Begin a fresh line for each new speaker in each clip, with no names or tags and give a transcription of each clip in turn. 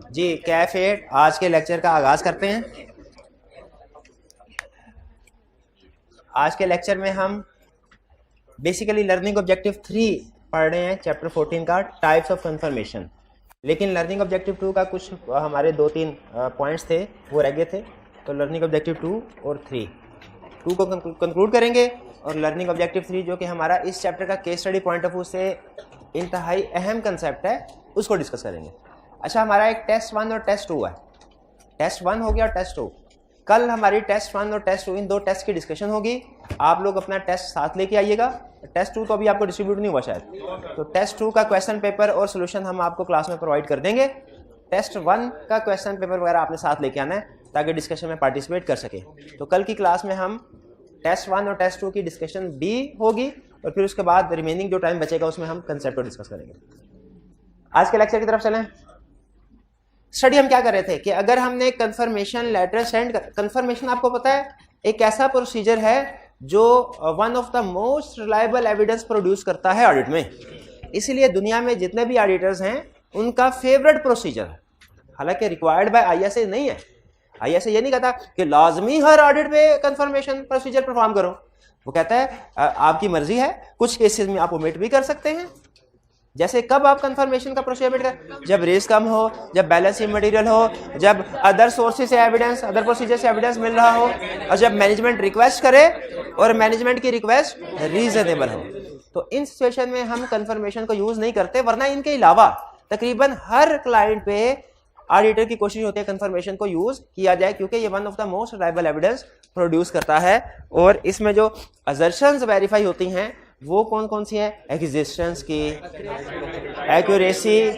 जी cafe आज के lecture का आगाज करते हैं। आज के लेक्चर में हम बेसिकली लर्निंग ऑब्जेक्टिव 3 पढ़ रहे हैं, चैप्टर 14 का टाइप्स ऑफ कंफर्मेशन। लेकिन लर्निंग ऑब्जेक्टिव 2 का कुछ हमारे 2-3 पॉइंट्स थे वो रह गए थे, तो लर्निंग ऑब्जेक्टिव 2 और 3 को कंक्लूड करेंगे और लर्निंग ऑब्जेक्टिव 3 जो कि हमारा इस चैप्टर का case study point of view से इंतहाई अहम कंसेप्ट है उसको डिस्कस करेंगे। अच्छा, हमारा एक टेस्ट 1 और टेस्ट 2 है। टेस्ट 1 हो गया और टेस्ट 2। कल हमारी टेस्ट 1 और टेस्ट 2 इन 2 टेस्ट की डिस्कशन होगी। आप लोग अपना टेस्ट साथ लेके आइएगा। टेस्ट 2 तो अभी आपको डिस्ट्रीब्यूट नहीं हुआ शायद, तो टेस्ट 2 का क्वेश्चन पेपर और सोल्यूशन हम आपको क्लास में प्रोवाइड कर देंगे। टेस्ट 1 का क्वेश्चन पेपर वगैरह आपने साथ लेके आना है ताकि डिस्कशन में पार्टिसिपेट कर सके। तो कल की क्लास में हम टेस्ट 1 और टेस्ट 2 की डिस्कशन भी होगी और फिर उसके बाद रिमेनिंग जो टाइम बचेगा उसमें हम कंसेप्ट को डिस्कस करेंगे। आज के लेक्चर की तरफ चलें। स्टडी हम क्या कर रहे थे कि अगर हमने कंफर्मेशन लेटर सेंड कर, कंफर्मेशन आपको पता है एक ऐसा प्रोसीजर है जो one of the most reliable evidence produce करता है ऑडिट में। इसीलिए दुनिया में जितने भी ऑडिटर्स हैं उनका फेवरेट प्रोसीजर, हालांकि रिक्वायर्ड बाय आईएसए नहीं है। आईएसए ये नहीं कहता कि लाजमी हर ऑडिट पे कंफर्मेशन प्रोसीजर परफॉर्म करो। वो कहता है आपकी मर्जी है, कुछ केसेस में आप ओमिट भी कर सकते हैं। जैसे कब आप कंफर्मेशन का प्रोसीजर ओमिट कर, जब रेस कम हो, जब बैलेंसिंग मटेरियल हो, जब अदर सोर्सेज से एविडेंस, अदर प्रोसीजर से एविडेंस मिल रहा हो और जब मैनेजमेंट रिक्वेस्ट करे और मैनेजमेंट की रिक्वेस्ट रीजनेबल हो, तो इन सिचुएशन में हम कंफर्मेशन को यूज नहीं करते। वरना इनके अलावा तकरीबन हर क्लाइंट पे ऑडिटर की कोशिश होती है कंफर्मेशन को यूज किया जाए, क्योंकि ये one of the most reliable evidence produce करता है। और इसमें जो असर्शंस वेरीफाई होती हैं वो कौन कौन सी है? एग्जिस्टेंस की, accuracy,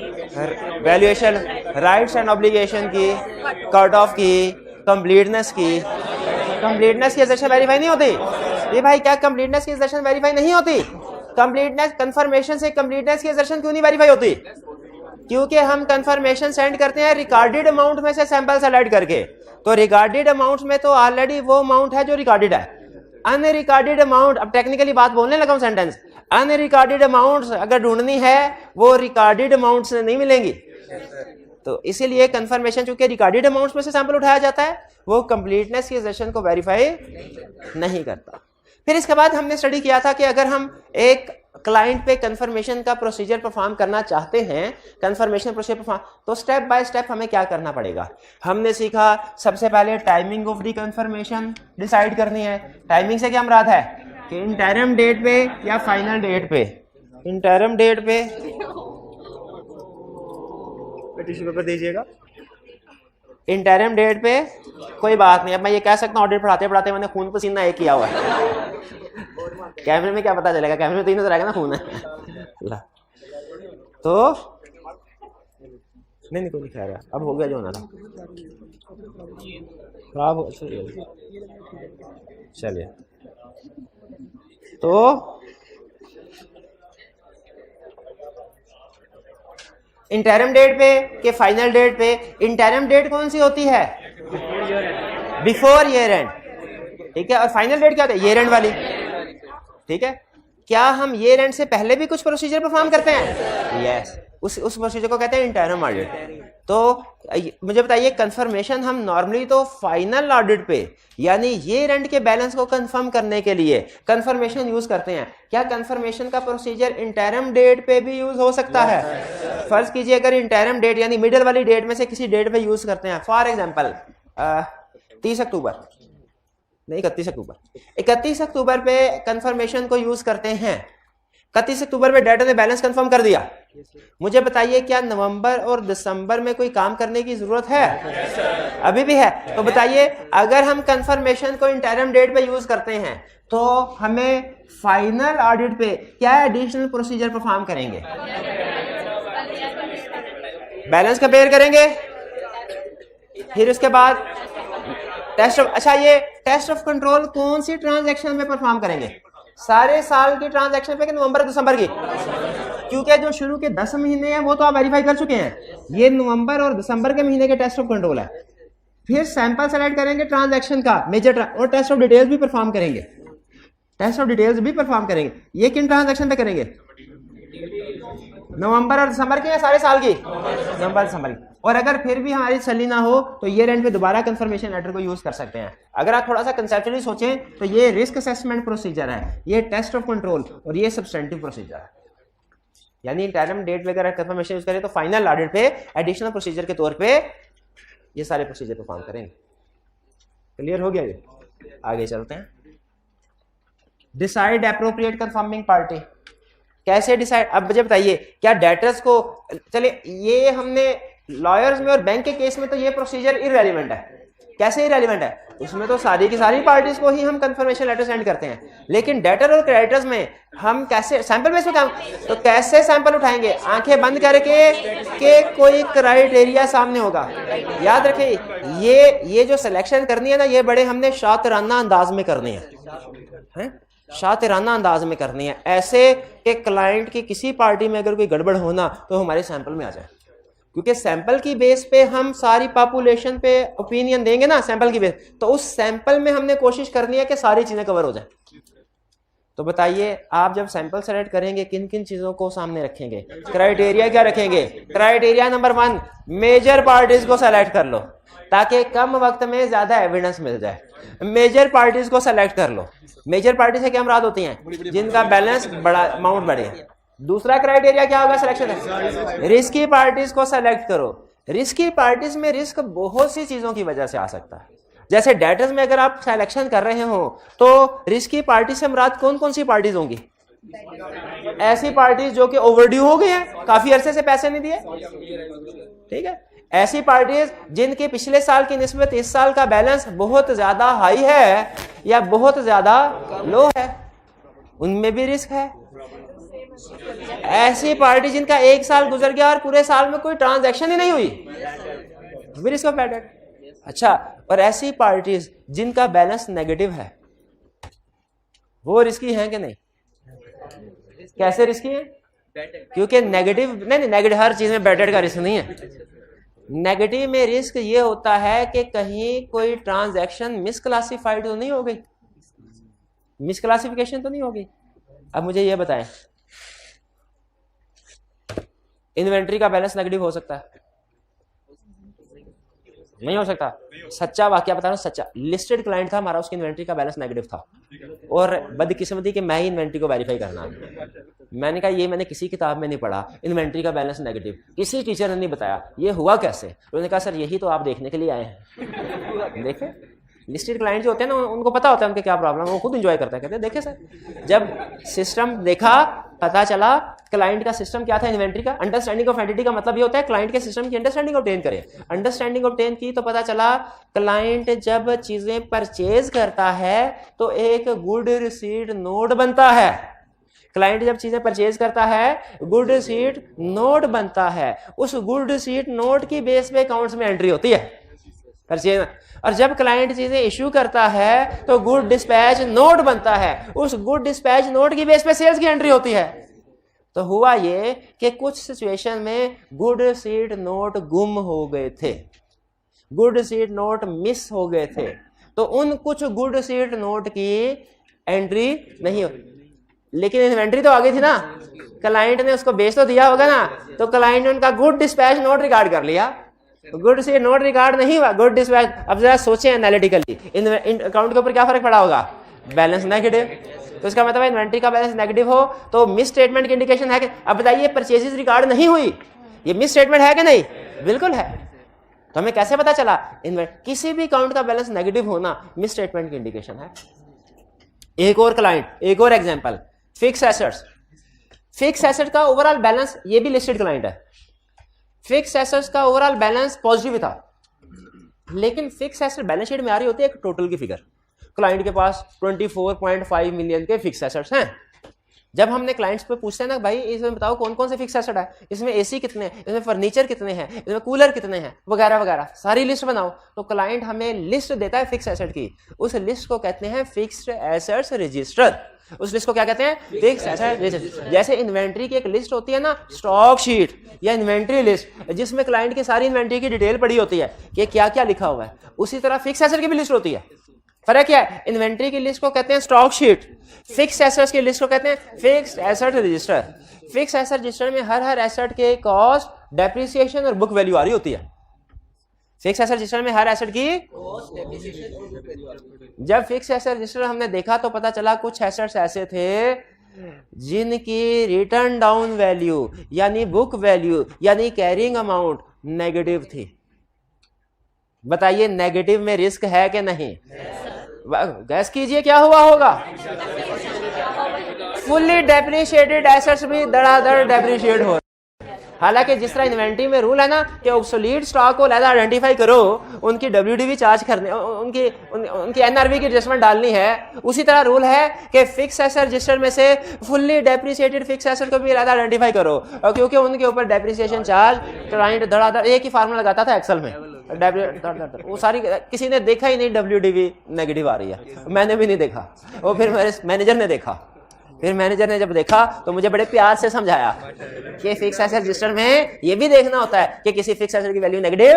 valuation, rights and obligation की, कट ऑफ की, कंप्लीटनेस की। कंप्लीटनेस की असर्शन वेरीफाई नहीं होती। ये भाई क्या कंप्लीटनेस की असर्शन वेरीफाई नहीं होती? कंप्लीटनेस कंफर्मेशन से कंप्लीटनेस की असर्शन क्यों नहीं वेरीफाई होती? क्योंकि हम कंफर्मेशन सेंड करते हैं रिकॉर्डेड अमाउंट में से सैंपल सेलेक्ट करके। तो रिकॉर्डेड अमाउंट में तो ऑलरेडी वो अमाउंट है जो रिकॉर्डेड है। अनरिकॉर्डेड अमाउंट, अब टेक्निकली बात बोलने लगा हूं सेंटेंस, अनरिकॉर्डेड अमाउंट्स अगर ढूंढनी है वो रिकॉर्डेड अमाउंट से नहीं मिलेंगी। तो इसीलिए कंफर्मेशन चूंकि रिकॉर्डेड अमाउंट्स में से सैंपल उठाया जाता है वो कंप्लीटनेस की असर्शन को वेरीफाई नहीं करता। फिर इसके बाद हमने स्टडी किया था कि अगर हम एक क्लाइंट पे कंफर्मेशन का प्रोसीजर परफॉर्म करना चाहते हैं, कंफर्मेशन प्रोसीजर परफॉर्म, तो स्टेप बाय स्टेप हमें क्या करना पड़ेगा। हमने सीखा सबसे पहले timing of the confirmation decide करनी है। टाइमिंग से क्या मुराद है कि इंटरम डेट पे या फाइनल डेट पे। इंटरम डेट पे टिश्यू पेपर दीजिएगा। इंटरम डेट पे कोई बात नहीं, अब मैं ये कह सकता हूँ ऑडिट पढ़ाते पढ़ाते मैंने खून पसीना एक किया हुआ है। कैमरे में क्या पता चलेगा, कैमरे में तो ही नजर आएगा ना खून है। तो नहीं कोई नहीं खा रहा, अब हो गया जो होना था, खराब हो चलिए। तो इंटरम डेट पे के फाइनल डेट पे, इंटरम डेट कौन सी होती है? बिफोर ईयर एंड, ठीक है। और फाइनल डेट क्या होती है? ईयर एंड वाली, ठीक है। क्या हम ईयर एंड से पहले भी कुछ प्रोसीजर परफॉर्म करते हैं? यस, उस प्रोसीजर को कहते हैं इंटरम ऑडिट। तो मुझे बताइए, कंफर्मेशन हम नॉर्मली तो फाइनल ऑडिट पे यानी ईयर एंड के बैलेंस को कंफर्म करने के लिए कंफर्मेशन यूज करते हैं। क्या कंफर्मेशन का प्रोसीजर इंटरम डेट पे भी यूज हो सकता है? फर्ज कीजिए अगर इंटरम डेट यानी मिडिल वाली डेट में से किसी डेट पे यूज करते हैं, फॉर एग्जांपल 30 अक्टूबर नहीं 31 अक्टूबर पे कंफर्मेशन को यूज करते हैं। 31 अक्टूबर पे डेटा ने बैलेंस कंफर्म कर दिया। मुझे बताइए क्या नवंबर और दिसंबर में कोई काम करने की जरूरत है? अभी भी है। तो बताइए अगर हम कंफर्मेशन को इंटरम डेट पे यूज करते हैं तो हमें फाइनल ऑडिट पे क्या एडिशनल प्रोसीजर परफॉर्म करेंगे? बैलेंस कंपेयर करेंगे, फिर उसके बाद टेस्ट ऑफ, अच्छा ये टेस्ट ऑफ कंट्रोल कौन सी ट्रांजैक्शन में परफॉर्म करेंगे? सारे साल की ट्रांजैक्शन पे कि नवंबर दिसंबर की? क्योंकि जो शुरू के 10 महीने हैं वो तो आप वेरीफाई कर चुके हैं, ये नवंबर और दिसंबर के महीने के टेस्ट ऑफ कंट्रोल है। फिर सैंपल सेलेक्ट करेंगे ट्रांजैक्शन का मेजर और टेस्ट ऑफ डिटेल्स भी परफॉर्म करेंगे। ये किन ट्रांजैक्शन पे करेंगे? नवंबर और दिसंबर की या सारे साल की? नवंबर दिसंबर की। और अगर फिर भी हमारी तसल्ली ना हो तो ईयर एंड पे दोबारा कंफर्मेशन लेटर को यूज कर सकते हैं। अगर आप थोड़ा सा कंसेप्चुअली सोचें तो ये रिस्क असेसमेंट प्रोसीजर है, ये टेस्ट ऑफ कंट्रोल और ये सब्सटेंटिव प्रोसीजर है। यानी इंटरम डेट वगैरह कंफर्मेशन यूज करें तो फाइनल ऑडिट पे एडिशनल प्रोसीजर के तौर पे ये सारे प्रोसीजर परफॉर्म करेंगे। क्लियर हो गया ये? आगे चलते हैं। Decide appropriate confirming party. कैसे डिसाइड? अब मुझे बताइए, क्या डेटर्स को, चलिए ये हमने लॉयर्स में और बैंक के केस में तो ये प्रोसीजर इररेलेवेंट है। कैसे इररेलेवेंट है? उसमें तो सारी की सारी पार्टीज को ही हम कंफर्मेशन लेटर सेंड करते हैं, लेकिन डेटर और क्रेडिटर्स में हम कैसे सैंपल बेस पे काम, तो कैसे सैंपल उठाएंगे? आंखें बंद करके कि कोई क्राइटेरिया सामने होगा। याद रखिए, ये जो सिलेक्शन करनी है ना, ये बड़े हमने शातिराना अंदाज में करनी है, शातिराना अंदाज में करनी है, ऐसे कि क्लाइंट की किसी पार्टी में अगर कोई गड़बड़ होना तो हमारे सैंपल में आ जाए। क्योंकि सैंपल की बेस पे हम सारी पॉपुलेशन पे ओपिनियन देंगे ना, सैंपल की बेस, तो उस सैंपल में हमने कोशिश करनी है कि सारी चीजें कवर हो जाए। तो बताइए, आप जब सैंपल सेलेक्ट करेंगे किन किन चीजों को सामने रखेंगे? क्राइटेरिया क्या रखेंगे? क्राइटेरिया नंबर 1, मेजर पार्टीज को सेलेक्ट कर लो ताकि कम वक्त में ज्यादा एविडेंस मिल जाए। मेजर पार्टीज को सेलेक्ट कर लो। मेजर पार्टी से क्या मुराद होती हैं? जिनका बैलेंस बड़ा, अमाउंट बढ़े। दूसरा क्राइटेरिया क्या होगा सिलेक्शन है? रिस्की पार्टीज को सेलेक्ट करो। रिस्की पार्टीज में रिस्क बहुत सी चीजों की वजह से आ सकता है। जैसे डेटर्स में अगर आप सिलेक्शन कर रहे हो तो रिस्की पार्टी से मुराद कौन कौन सी पार्टीज होंगी? ऐसी पार्टीज जो कि ओवरड्यू हो गई हैं, काफी अरसे से पैसे नहीं दिए, ठीक है। ऐसी पार्टीज जिनके पिछले साल की निस्बत इस साल का बैलेंस बहुत ज्यादा हाई है या बहुत ज्यादा लो है, उनमें भी रिस्क है। ऐसी पार्टी जिनका एक साल गुजर गया और पूरे साल में कोई ट्रांजैक्शन ही नहीं हुई, भी रिस्क ऑफ बैड डेट। अच्छा, और ऐसी पार्टीज जिनका बैलेंस नेगेटिव है, वो रिस्की हैं कि नहीं? कैसे रिस्की है? क्योंकि नेगेटिव नहीं, नेगेटिव हर चीज में बैड डेट का रिस्क नहीं है। नेगेटिव में रिस्क ये होता है कि कहीं कोई ट्रांजैक्शन मिसक्लासिफाइड तो नहीं हो गई, मिसक्लासिफिकेशन तो नहीं हो गई। अब मुझे ये बताएं, इन्वेंट्री का बैलेंस नेगेटिव हो सकता है? नहीं हो सकता। सच्चा वाकया बता रहा हूं, सच्चा लिस्टेड क्लाइंट था हमारा, उसकी इन्वेंट्री का बैलेंस नेगेटिव था और बदकिस्मती कि मैं ही इन्वेंट्री को वेरीफाई करना। मैंने कहा ये मैंने किसी किताब में नहीं पढ़ा, इन्वेंट्री का बैलेंस नेगेटिव, किसी टीचर ने नहीं बताया, ये हुआ कैसे? उन्होंने कहा सर यही तो आप देखने के लिए आए हैं। देखे, लिस्टेड क्लाइंट जो होते हैं ना, उनको पता होता है उनके क्या प्रॉब्लम है, वो खुद एंजॉय करते हैं। कहते हैं देखे सर, जब सिस्टम देखा पता चला क्लाइंट का सिस्टम क्या था, इन्वेंट्री का। अंडरस्टैंडिंग ऑफ एंटिटी का मतलब ये होता है क्लाइंट के सिस्टम की अंडरस्टैंडिंग ऑब्टेन करे। अंडरस्टैंडिंग ऑब्टेन की तो पता चला क्लाइंट जब चीजें परचेज करता है तो एक गुड रिसीट नोट बनता है। क्लाइंट जब चीजें परचेज करता है गुड रिसीट नोट बनता है, उस गुड रिसीट नोट की बेस पे अकाउंट्स में एंट्री होती है परचेज। और जब क्लाइंट चीजें इश्यू करता है तो गुड डिस्पैच नोट बनता है, उस गुड डिस्पैच नोट की बेस पे सेल्स की एंट्री होती है। तो हुआ ये कि कुछ सिचुएशन में गुड रिसीट नोट गुम हो गए थे, गुड रिसीट नोट मिस हो गए थे, तो उन कुछ गुड रिसीट नोट की एंट्री नहीं हो, लेकिन इन्वेंट्री तो आ गई थी ना, क्लाइंट ने उसको बेच तो दिया होगा ना, तो क्लाइंट ने उनका गुड डिस्पैच नोट रिकॉर्ड कर लिया। गुड रिसीट नोट रिकॉर्ड नहीं हुआ, गुड डिस्पैच। अब जरा सोचें एनालिटिकली, अकाउंट के ऊपर क्या फर्क पड़ा होगा? Balance negative. तो इसका मतलब इन्वेंट्री का बैलेंस नेगेटिव हो तो मिस स्टेटमेंट की इंडिकेशन है कि, अब बताइए परचेजेस रिकॉर्ड नहीं हुई, ये मिस स्टेटमेंट है कि नहीं? बिल्कुल है। तो हमें कैसे पता चला? किसी भी अकाउंट का बैलेंस नेगेटिव होना मिस स्टेटमेंट की इंडिकेशन है। एक और क्लाइंट, एक और example, fix assets. Fix asset का ओवरऑल बैलेंस, ये भी लिस्टेड क्लाइंट है, फिक्स एसेट्स का ओवरऑल बैलेंस पॉजिटिव था, लेकिन फिक्स एसेट बैलेंस शीट में आ रही होती है एक टोटल की फिगर। क्लाइंट के पास 24.5 मिलियन के फिक्स एसेट्स हैं। जब हमने क्लाइंट्स पे पूछते हैं ना, भाई इसमें बताओ कौन कौन से फिक्स एसेट है, इसमें एसी कितने हैं, इसमें फर्नीचर कितने हैं, इसमें कूलर कितने हैं, वगैरह वगैरह, सारी लिस्ट बनाओ। तो क्लाइंट हमें लिस्ट देता है फिक्स एसेट की, उस लिस्ट को कहते हैं फिक्स्ड एसेट्स रजिस्टर। उस लिस्ट को क्या कहते हैं? Fixed asset register. जैसे इन्वेंट्री की एक लिस्ट होती है ना, स्टॉक शीट या इन्वेंट्री लिस्ट, जिसमें क्लाइंट की सारी इन्वेंट्री की डिटेल पड़ी होती है कि क्या क्या लिखा हुआ है, उसी तरह फिक्स एसेट की भी लिस्ट होती है। फर्क क्या है? इन्वेंट्री की लिस्ट को कहते हैं स्टॉक शीट, फिक्स एसेट्स की लिस्ट को कहते हैं fixed asset register. Fix asset register में हर एसेट के कॉस्ट, डेप्रिसिएशन और बुक वैल्यू आ रही होती है। फिक्स एसेट रजिस्टर में हर एसेट की जब फिक्स एसेट रजिस्टर हमने देखा तो पता चला कुछ एसेट्स ऐसे थे जिनकी रिटर्न डाउन वैल्यू यानी बुक वैल्यू यानी कैरिंग अमाउंट नेगेटिव थी। बताइए नेगेटिव में रिस्क है कि नहीं? गैस कीजिए क्या हुआ होगा? फुल्ली डेप्रिशिएटेड एसेट्स भी धड़ाधड़ डेप्रिशिएट हो। हालांकि जिस तरह इन्वेंट्री में रूल है ना कि ऑब्सोलीट स्टॉक को लहदा आइडेंटिफाई करो, उनकी WDV चार्ज करने, उनकी NRV की एडजस्टमेंट डालनी है, उसी तरह रूल है कि फिक्स एसेट रजिस्टर में से फुल्ली डेप्रिसिएटेड फिक्स एसेट को भी लहदा आइडेंटिफाई करो, और क्योंकि उनके ऊपर डेप्रिसिएशन चार्ज क्लाइंट धड़ाधड़ एक ही फार्मूला लगाता था एक्सेल में, वो सारी किसी ने देखा ही नहीं WDV नेगेटिव आ रही है, मैंने भी नहीं देखा, वो फिर मेरे मैनेजर ने देखा। फिर मैनेजर ने जब देखा तो मुझे बड़े प्यार से समझाया कि फिक्स एसेट रजिस्टर में ये भी देखना होता है कि किसी फिक्स एसेट की वैल्यू नेगेटिव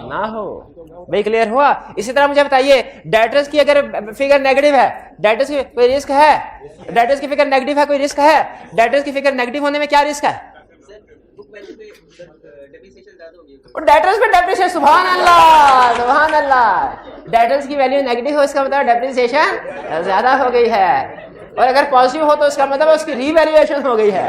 ना हो। भाई क्लियर हुआ? इसी तरह मुझे बताइए डेटर्स की अगर फिगर नेगेटिव है, डेटर्स की कोई रिस्क है? डेटर्स की फिगर नेगेटिव है, कोई रिस्क है? डेटर्स की फिगर नेगेटिव होने में क्या रिस्क है? डेटर्स पे डेप्रिसिएशन, सुभान अल्लाह सुभान अल्लाह। डेटर्स की वैल्यू नेगेटिव हो इसका मतलब डेप्रिसिएशन ज्यादा हो गई है, और अगर पॉजिटिव हो तो इसका मतलब उसकी रीवैल्यूएशन हो गई है।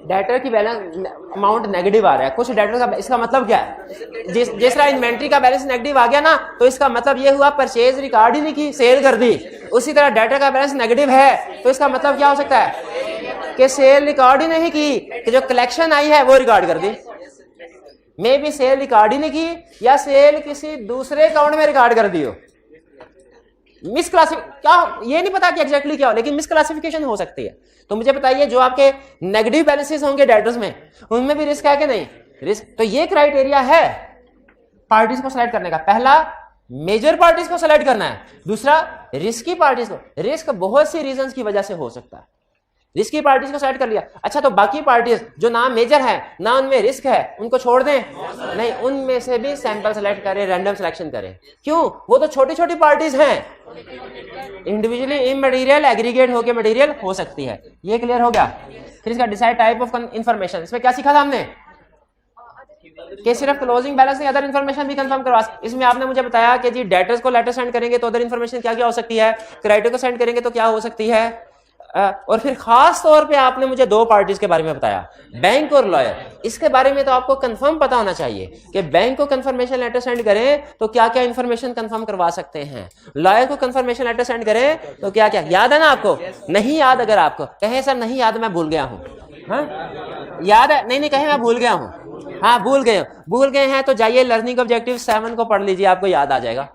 डेटर की बैलेंस अमाउंट नेगेटिव आ रहा है, कुछ डेटर का, इसका मतलब क्या है? जिस तरह इन्वेंट्री का बैलेंस नेगेटिव आ गया ना, तो इसका मतलब ये हुआ परचेज रिकॉर्ड ही नहीं की, सेल कर दी। उसी तरह डेटर का बैलेंस नेगेटिव है तो इसका मतलब क्या हो सकता है कि सेल रिकॉर्ड ही नहीं की, कि जो कलेक्शन आई है वो रिकॉर्ड कर दी। मे भी सेल रिकॉर्ड ही नहीं की या सेल किसी दूसरे अकाउंट में रिकॉर्ड कर दी हो। क्या ये नहीं पता कि एग्जैक्टली क्या हो, लेकिन मिसक्लासिफिकेशन हो सकती है। तो मुझे बताइए जो आपके नेगेटिव बैलेंसेस होंगे डेटर्स में, उनमें भी रिस्क है कि नहीं? रिस्क। तो ये क्राइटेरिया है पार्टीज को सेलेक्ट करने का। पहला मेजर पार्टीज को सेलेक्ट करना है, दूसरा रिस्की पार्टीज को। रिस्क बहुत सी रीजंस की वजह से हो सकता है। रिस्की पार्टीज को सेलेक्ट कर लिया, अच्छा तो बाकी पार्टीज जो ना मेजर है ना उनमें रिस्क है, उनको छोड़ दें? नहीं, उनमें से भी सैंपल सेलेक्ट करें, रैंडम सिलेक्शन करें। क्यों? वो तो छोटी छोटी पार्टीज हैं, इंडिविजुअली इमटेरियल एग्रीगेट होकर मटेरियल हो सकती है। ये क्लियर हो गया? फिर इसका डिसाइड टाइप ऑफ इंफॉर्मेशन, इसमें क्या सीखा था हमने कि सिर्फ क्लोजिंग बैलेंस नहीं, अदर इन्फॉर्मेशन भी कंफर्म करवा। इसमें आपने मुझे बताया कि जी डेटर्स को लेटर सेंड करेंगे तो अदर इन्फॉर्मेशन क्या क्या हो सकती है, क्रेडिटर को सेंड करेंगे तो क्या हो सकती है, और फिर खास तौर पे आपने मुझे दो पार्टीज के बारे में बताया, बैंक और लॉयर। इसके बारे में तो आपको कंफर्म पता होना चाहिए कि बैंक को कंफर्मेशन लेटर सेंड करें तो क्या क्या इंफॉर्मेशन कंफर्म करवा सकते हैं, लॉयर को कंफर्मेशन लेटर सेंड करें तो क्या क्या। याद है ना आपको? नहीं याद? अगर आपको कहें सर नहीं याद, मैं भूल गया हूँ, हाँ याद है? नहीं कहें मैं भूल गया हूँ, हाँ भूल गए हैं तो जाइए लर्निंग ऑब्जेक्टिव 7 को पढ़ लीजिए, आपको याद आ जाएगा।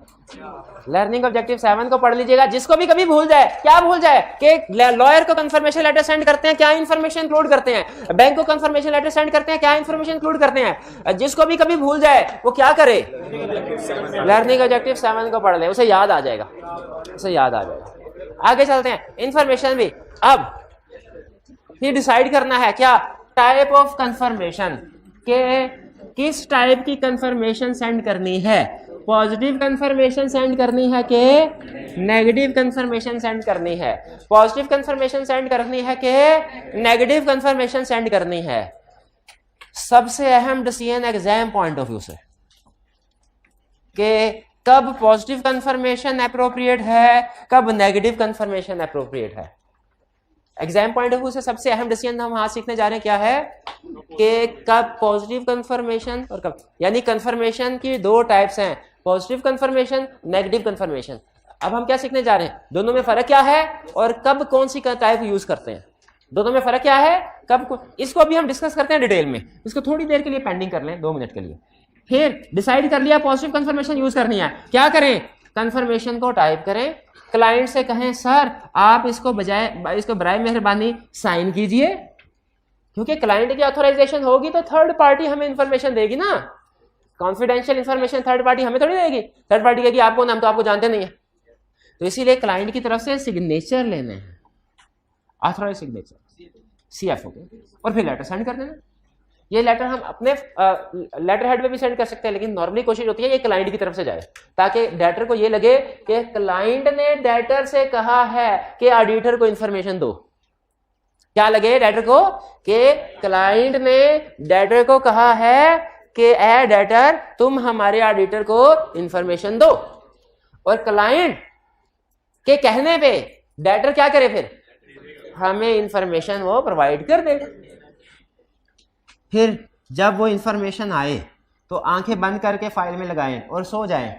लर्निंग ऑब्जेक्टिव 7 को पढ़ लीजिएगा। जिसको भी कभी भूल जाए, क्या भूल जाए कि लॉयर को कंफर्मेशन लेटर सेंड करते हैं, क्या इंफॉर्मेशन इंक्लूड करते हैं, बैंक को कंफर्मेशन लेटर सेंड करते हैं, क्या इंफॉर्मेशन इंक्लूड करते हैं, जिसको भी कभी भूल जाए वो क्या करे, लर्निंग ऑब्जेक्टिव 7 को पढ़ ले, उसे याद आ जाएगा, उसे याद आ जाएगा। आगे चलते हैं, इंफॉर्मेशन भी अब फिर डिसाइड करना है क्या टाइप ऑफ कंफर्मेशन, के किस टाइप की कंफर्मेशन सेंड करनी है, पॉजिटिव कंफर्मेशन सेंड करनी है कि नेगेटिव कंफर्मेशन सेंड करनी है, पॉजिटिव कंफर्मेशन सेंड करनी है कि नेगेटिव कंफर्मेशन सेंड करनी है। सबसे अहम decision exam point of view से कि कब पॉजिटिव कंफर्मेशन अप्रोप्रिएट है, कब नेगेटिव कंफर्मेशन अप्रोप्रिएट है। एग्जाम पॉइंट ऑफ व्यू से सबसे अहम डिसीजन हम आज सीखने जा रहे हैं क्या है कि कब पॉजिटिव कंफर्मेशन और कब, यानी कंफर्मेशन की दो टाइप्स हैं, पॉजिटिव कंफर्मेशन, नेगेटिव कंफर्मेशन। अब हम क्या सीखने जा रहे हैं, दोनों में फर्क क्या है और कब कौन सी टाइप यूज करते हैं, दोनों में फर्क क्या है, कब, इसको अभी हम डिस्कस करते हैं डिटेल में। इसको थोड़ी देर के लिए पेंडिंग कर लें, 2 मिनट के लिए। फिर डिसाइड कर लिया पॉजिटिव कंफर्मेशन यूज करनी है, क्या करें, कंफर्मेशन को टाइप करें, क्लाइंट से कहें सर आप इसको बराए मेहरबानी साइन कीजिए, क्योंकि क्लाइंट की ऑथराइजेशन होगी तो थर्ड पार्टी हमें इंफॉर्मेशन देगी ना, कॉन्फिडेंशियल इंफॉर्मेशन थर्ड पार्टी हमें थोड़ी देगी, थर्ड पार्टी कहेगी आपको नाम तो आपको जानते नहीं है, तो इसीलिए क्लाइंट की तरफ से सिग्नेचर लेने हैं, ऑथराइज सिग्नेचर CF हो गए, और फिर लेटर सेंड कर देना।
ये लेटर हम अपने लेटर हेड में भी सेंड कर सकते हैं, लेकिन नॉर्मली कोशिश होती है ये क्लाइंट की तरफ से जाए, ताकि डेटर को ये लगे कि क्लाइंट ने डेटर से कहा है कि ऑडिटर को इंफॉर्मेशन दो। क्या लगे डेटर को कि क्लाइंट ने डेटर को कहा है कि ए डेटर तुम हमारे ऑडिटर को इंफॉर्मेशन दो, और क्लाइंट के कहने पे डेटर क्या करे, फिर हमें इंफॉर्मेशन वो प्रोवाइड कर दे।
फिर जब वो इंफॉर्मेशन आए तो आंखें बंद करके फाइल में लगाएं और सो जाएं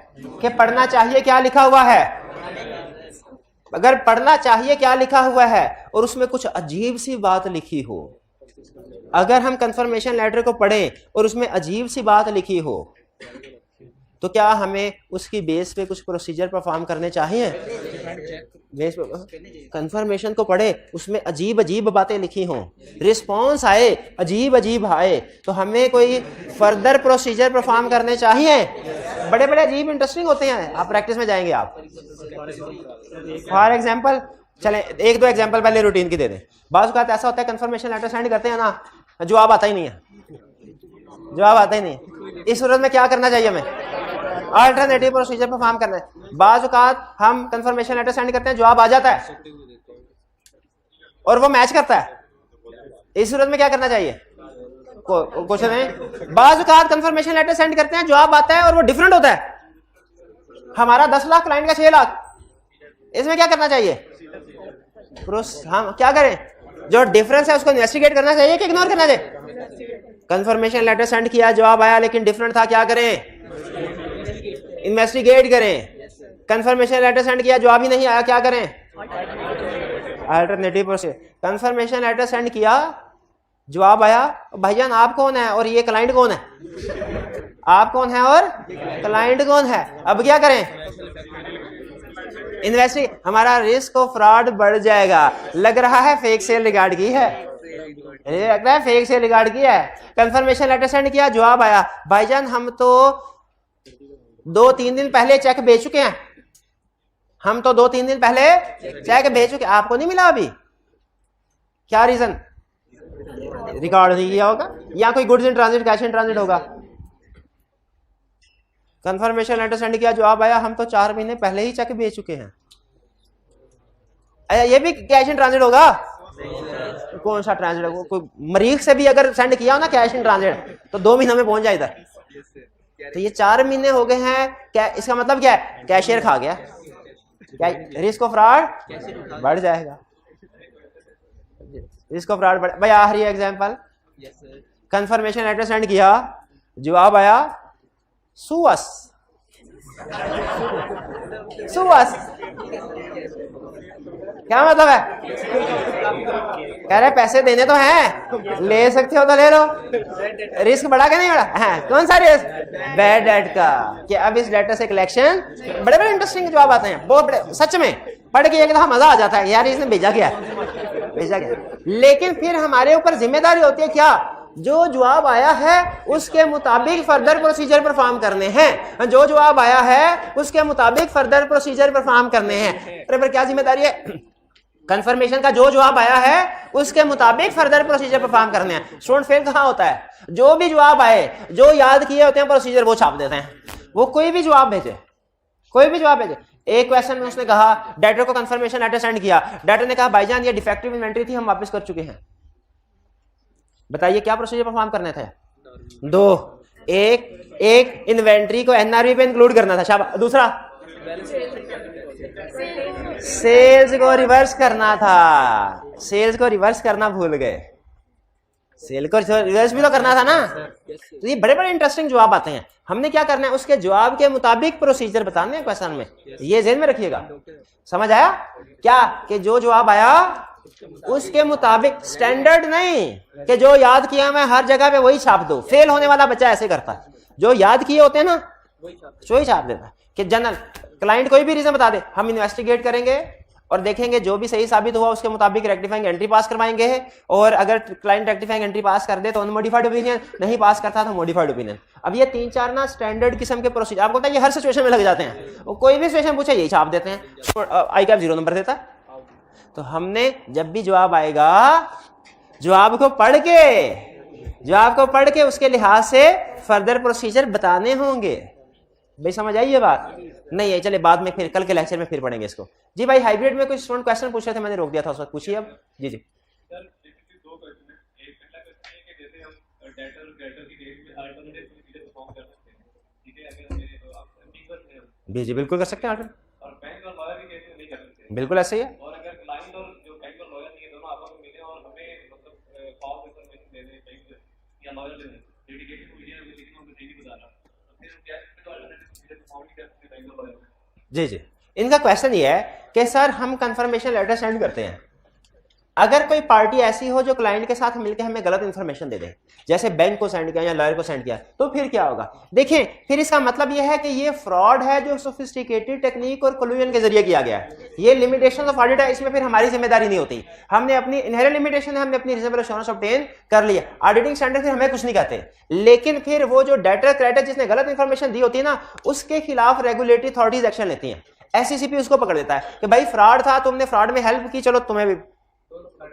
कि पढ़ना चाहिए क्या लिखा हुआ है। अगर पढ़ना चाहिए क्या लिखा हुआ है और उसमें कुछ अजीब सी बात लिखी हो, अगर हम कंफर्मेशन लेटर को पढ़ें और उसमें अजीब सी बात लिखी हो, तो क्या हमें उसकी बेस पे कुछ प्रोसीजर परफॉर्म करने चाहिए? बेस पे कंफर्मेशन को पढ़े, उसमें अजीब अजीब बातें लिखी हों, रिस्पॉन्स आए अजीब अजीब आए, तो हमें कोई फर्दर प्रोसीजर परफॉर्म करने चाहिए? बड़े बड़े अजीब इंटरेस्टिंग होते हैं, आप प्रैक्टिस में जाएंगे आप। फॉर एग्जाम्पल, चले एक दो एग्जाम्पल पहले रूटीन की दे दें। बाज़ औक़ात ऐसा होता है कंफर्मेशन लेटर सेंड करते हैं ना, जवाब आता ही नहीं है, जवाब आता ही नहीं। इस सूरत में क्या करना चाहिए हमें? अल्टरनेटिव प्रोसीजर परफॉर्म करना है। बाज़ औक़ात हम कंफर्मेशन लेटर सेंड करते हैं, जवाब आ जाता है और वो मैच करता है, इस सूरत में क्या करना चाहिए? क्वेश्चन है, बाज़ औक़ात कंफर्मेशन लेटर सेंड करते हैं, जवाब आता है और वो डिफरेंट होता है। हमारा 10 लाख क्लाइंट का 6 लाख, इसमें क्या करना चाहिए? हम क्या करें? जो डिफरेंस है उसको इन्वेस्टिगेट करना चाहिए कि इग्नोर करना चाहिए? कंफर्मेशन लेटर सेंड किया, जवाब आया लेकिन डिफरेंट था, क्या करें? इन्वेस्टिगेट करें। कंफर्मेशन लेटर सेंड किया, जवाब ही नहीं आया, क्या करें? Alternative procedure. Confirmation letter send किया, जवाब आया, भाईजान आप कौन है और ये क्लाइंट कौन है? आप कौन है और क्लाइंट कौन है? अब क्या करें? इन्वेस्टिगेट। हमारा रिस्क ऑफ फ्रॉड बढ़ जाएगा। लग रहा है फेक सेल रिगार्ड की है, लगता है फेक सेल रिगार्ड की है। कंफर्मेशन लेटर सेंड किया, जवाब आया, भाईजान हम तो 2-3 दिन पहले चेक भेज चुके हैं, हम तो 2-3 दिन पहले चेक भेज चुके, आपको नहीं मिला अभी, क्या रीजन? रिकॉर्ड नहीं किया होगा, या कोई goods in transit, cash in transit होगा। कंफर्मेशन लेटर सेंड किया, जवाब आया, हम तो 4 महीने पहले ही चेक भेज चुके हैं। ये भी कैश इन ट्रांजिट होगा? कौन सा ट्रांजिट होगा? कोई मरीज से भी अगर सेंड किया हो ना कैश इन ट्रांजिट, तो 2 महीनों में पहुंच जाए इधर। तो ये 4 महीने हो गए हैं, क्या इसका मतलब क्या है? कैशियर खा गया, क्या रिस्क ऑफ फ्रॉड बढ़ जाएगा? रिस्क ऑफ फ्रॉड बढ़। भाई आखिरी एग्जांपल, कंफर्मेशन लेटर सेंड किया, जवाब आया सुअस, सुअस क्या मतलब है? कह रहे पैसे देने तो हैं, ले सकते हो तो ले लो। रिस्क बढ़ा के नहीं बढ़ा? हाँ, कौन सा रिस्क? बैड डेट का। कि अब इस डेटा से कलेक्शन, बड़े बड़े इंटरेस्टिंग जवाब आते हैं, बहुत बड़े, सच में पढ़ के एक दफा मजा आ जाता है, यार इसने भेजा क्या, भेजा क्या। लेकिन फिर हमारे ऊपर जिम्मेदारी होती है क्या? जो जवाब आया है उसके मुताबिक फर्दर प्रोसीजर परफॉर्म करने हैं, जो जवाब आया है उसके मुताबिक फर्दर प्रोसीजर परफॉर्म करने हैं। पर क्या जिम्मेदारी है? कंफर्मेशन का जो जवाब आया है उसके मुताबिक फर्दर प्रोसीजर परफॉर्म करने हैं। स्टूडेंट फेल कहां होता है? जो भी जवाब आए, जो याद किए होते हैं प्रोसीजर, वो छाप देते हैं। वो कोई भी जवाब भेजे, कोई भी जवाब भेजे। एक क्वेश्चन में उसने कहा, डेटर को कंफर्मेशन लेटर सेंड किया, डेटर ने कहा भाईजान ये डिफेक्टिव इन्वेंट्री थी, हम वापस कर चुके हैं। बताइए क्या प्रोसीजर परफॉर्म करने थे? 2। एक इन्वेंट्री को एनआरवी पे इंक्लूड करना था, शाबाश। दूसरा सेल्स को रिवर्स करना था, सेल्स को रिवर्स करना भूल गए, सेल को रिवर्स भी तो करना था ना। तो ये बड़े बड़े इंटरेस्टिंग जवाब आते हैं, हमने क्या करना है? उसके जवाब के मुताबिक प्रोसीजर बताने हैं क्वेश्चन में, ये ज़हन में रखिएगा। समझ आया क्या? कि जो जवाब आया उसके मुताबिक, स्टैंडर्ड नहीं कि जो याद किया मैं हर जगह पे वही छाप दो। फेल होने वाला बच्चा ऐसे करता है, जो याद किए होते हैं ना वही छाप देता है। कि जनरल क्लाइंट कोई भी रीजन बता दे, हम इन्वेस्टिगेट करेंगे और देखेंगे, जो भी सही साबित हुआ उसके मुताबिक रेक्टिफाइंग एंट्री पास करवाएंगे, और अगर क्लाइंट रेक्टिफाइंग एंट्री पास कर दे तो अनमोडिफाइड ओपिनियन, नहीं पास करता तो मॉडिफाइड ओपिनियन। अब ये 3-4 ना स्टैंडर्ड किस्म के प्रोसीजर, आपको पता है ये हर सिचुएशन में लग जाते हैं, वो कोई भी सिचुएशन पूछे यही छाप देते हैं। आई कैप 0 नंबर देता है। तो हमने जब भी जवाब आएगा, जवाब को पढ़ के जो आपको पढ़ के उसके लिहाज से फर्दर प्रोसीजर बताने होंगे। भाई समझ आई ये बात? नहीं है, चले बाद में फिर कल के लेक्चर में फिर पढ़ेंगे इसको। जी भाई हाइब्रिड में कोई स्टूडेंट क्वेश्चन पूछ रहे थे, मैंने रोक दिया था उस वक्त, पूछिए अब। जी जी जी जी बिल्कुल कर सकते हैं ऑल्टरनेट, बिल्कुल ऐसे ही है। जी जी इनका क्वेश्चन ये है कि सर हम कंफर्मेशन लेटर सेंड करते हैं, अगर कोई पार्टी ऐसी हो जो क्लाइंट के साथ मिलकर हमें गलत इंफॉर्मेशन दे दे, जैसे बैंक को सेंड किया या लॉयर को सेंड किया, तो फिर क्या होगा? देखें, फिर इसका मतलब यह है कि ये फ्रॉड है जो सोफिस्टिकेटेड टेक्निक और कोल्यूजन के जरिए किया गया है। ये लिमिटेशन ऑफ ऑडिट है, इसमें फिर हमारी जिम्मेदारी नहीं होती। हमने अपनी इनहेरेंट लिमिटेशन है, हमने अपनी रीजनेबल एश्योरेंस ऑब्टेन कर लिया, ऑडिटिंग स्टैंडर्ड फिर हमें कुछ नहीं कहते। लेकिन फिर वो जो डेटर क्रेडिटर जिसने गलत इंफॉर्मेशन दी होती है ना, उसके खिलाफ रेगुलेटरी अथॉरिटीज एक्शन लेती हैं। एससीसीपी उसको पकड़ लेता है कि भाई फ्रॉड था, तुमने फ्रॉड में हेल्प की, चलो तुम्हें भी